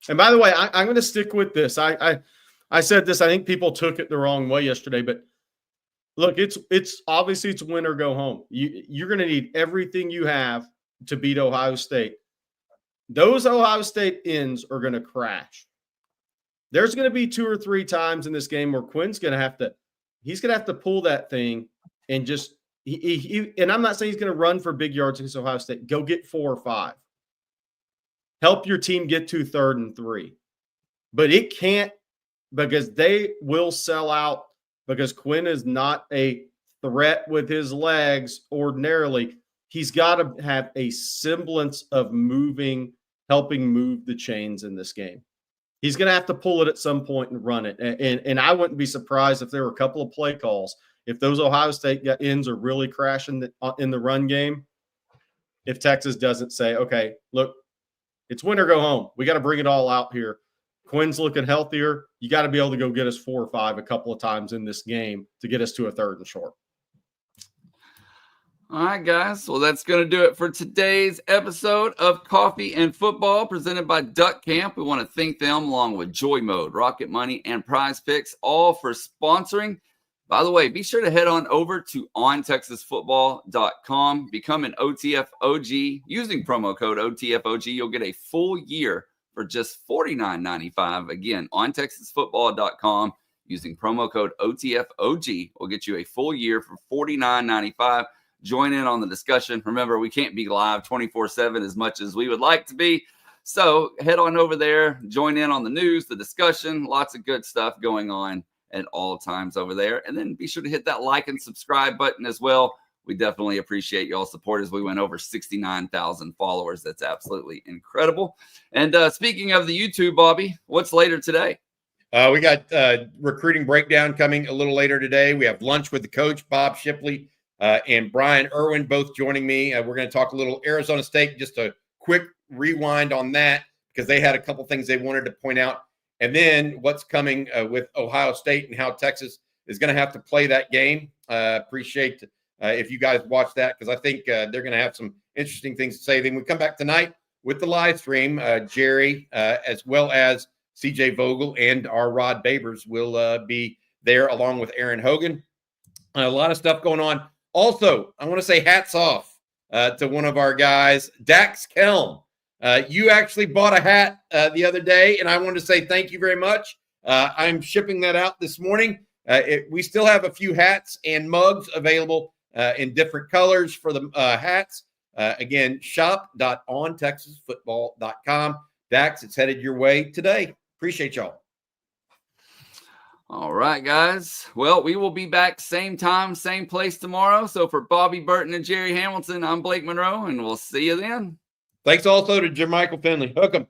And by the way, I'm going to stick with this. I said this. I think people took it the wrong way yesterday, but look, it's obviously it's win or go home. You're going to need everything you have to beat Ohio State. Those Ohio State ends are going to crash. There's going to be 2 or 3 times in this game where Quinn's going to have to pull that thing and just and I'm not saying he's going to run for big yards against Ohio State. Go get 4 or 5. Help your team get to 3rd and 3. But it can't, because they will sell out, because Quinn is not a threat with his legs ordinarily. He's got to have a semblance of helping move the chains in this game. He's going to have to pull it at some point and run it. And I wouldn't be surprised if there were a couple of play calls. If those Ohio State ends are really crashing in the run game, if Texas doesn't say, okay, look, it's win or go home. We got to bring it all out here. Quinn's looking healthier. You got to be able to go get us 4 or 5 a couple of times in this game to get us to a 3rd and short. All right, guys. Well, that's going to do it for today's episode of Coffee and Football presented by Duck Camp. We want to thank them, along with Joy Mode, Rocket Money, and Prize Picks, all for sponsoring. By the way, be sure to head on over to ontexasfootball.com. Become an OTF OG. Using promo code OTF OG, you'll get a full year for just $49.95. Again, ontexasfootball.com. Using promo code OTF OG will get you a full year for $49.95. Join in on the discussion. Remember, we can't be live 24/7 as much as we would like to be. So head on over there, join in on the news, the discussion, lots of good stuff going on at all times over there. And then be sure to hit that like and subscribe button as well. We definitely appreciate y'all's support as we went over 69,000 followers. That's absolutely incredible. And speaking of the YouTube, Bobby, what's later today? We got recruiting breakdown coming a little later today. We have lunch with the coach, Bob Shipley, and Brian Irwin, both joining me. We're going to talk a little Arizona State, just a quick rewind on that, because they had a couple things they wanted to point out. And then what's coming with Ohio State and how Texas is going to have to play that game. Appreciate if you guys watch that, because I think they're going to have some interesting things to say. Then we come back tonight with the live stream. Jerry, as well as CJ Vogel and our Rod Babers will be there, along with Aaron Hogan. A lot of stuff going on. Also, I want to say hats off to one of our guys, Dax Kelm. You actually bought a hat the other day, and I wanted to say thank you very much. I'm shipping that out this morning. We still have a few hats and mugs available in different colors for the hats. Again, shop.ontexasfootball.com. Dax, it's headed your way today. Appreciate y'all. All right, guys. Well, we will be back same time, same place tomorrow. So for Bobby Burton and Jerry Hamilton, I'm Blake Monroe, and we'll see you then. Thanks also to Jermichael Finley. Hook 'em.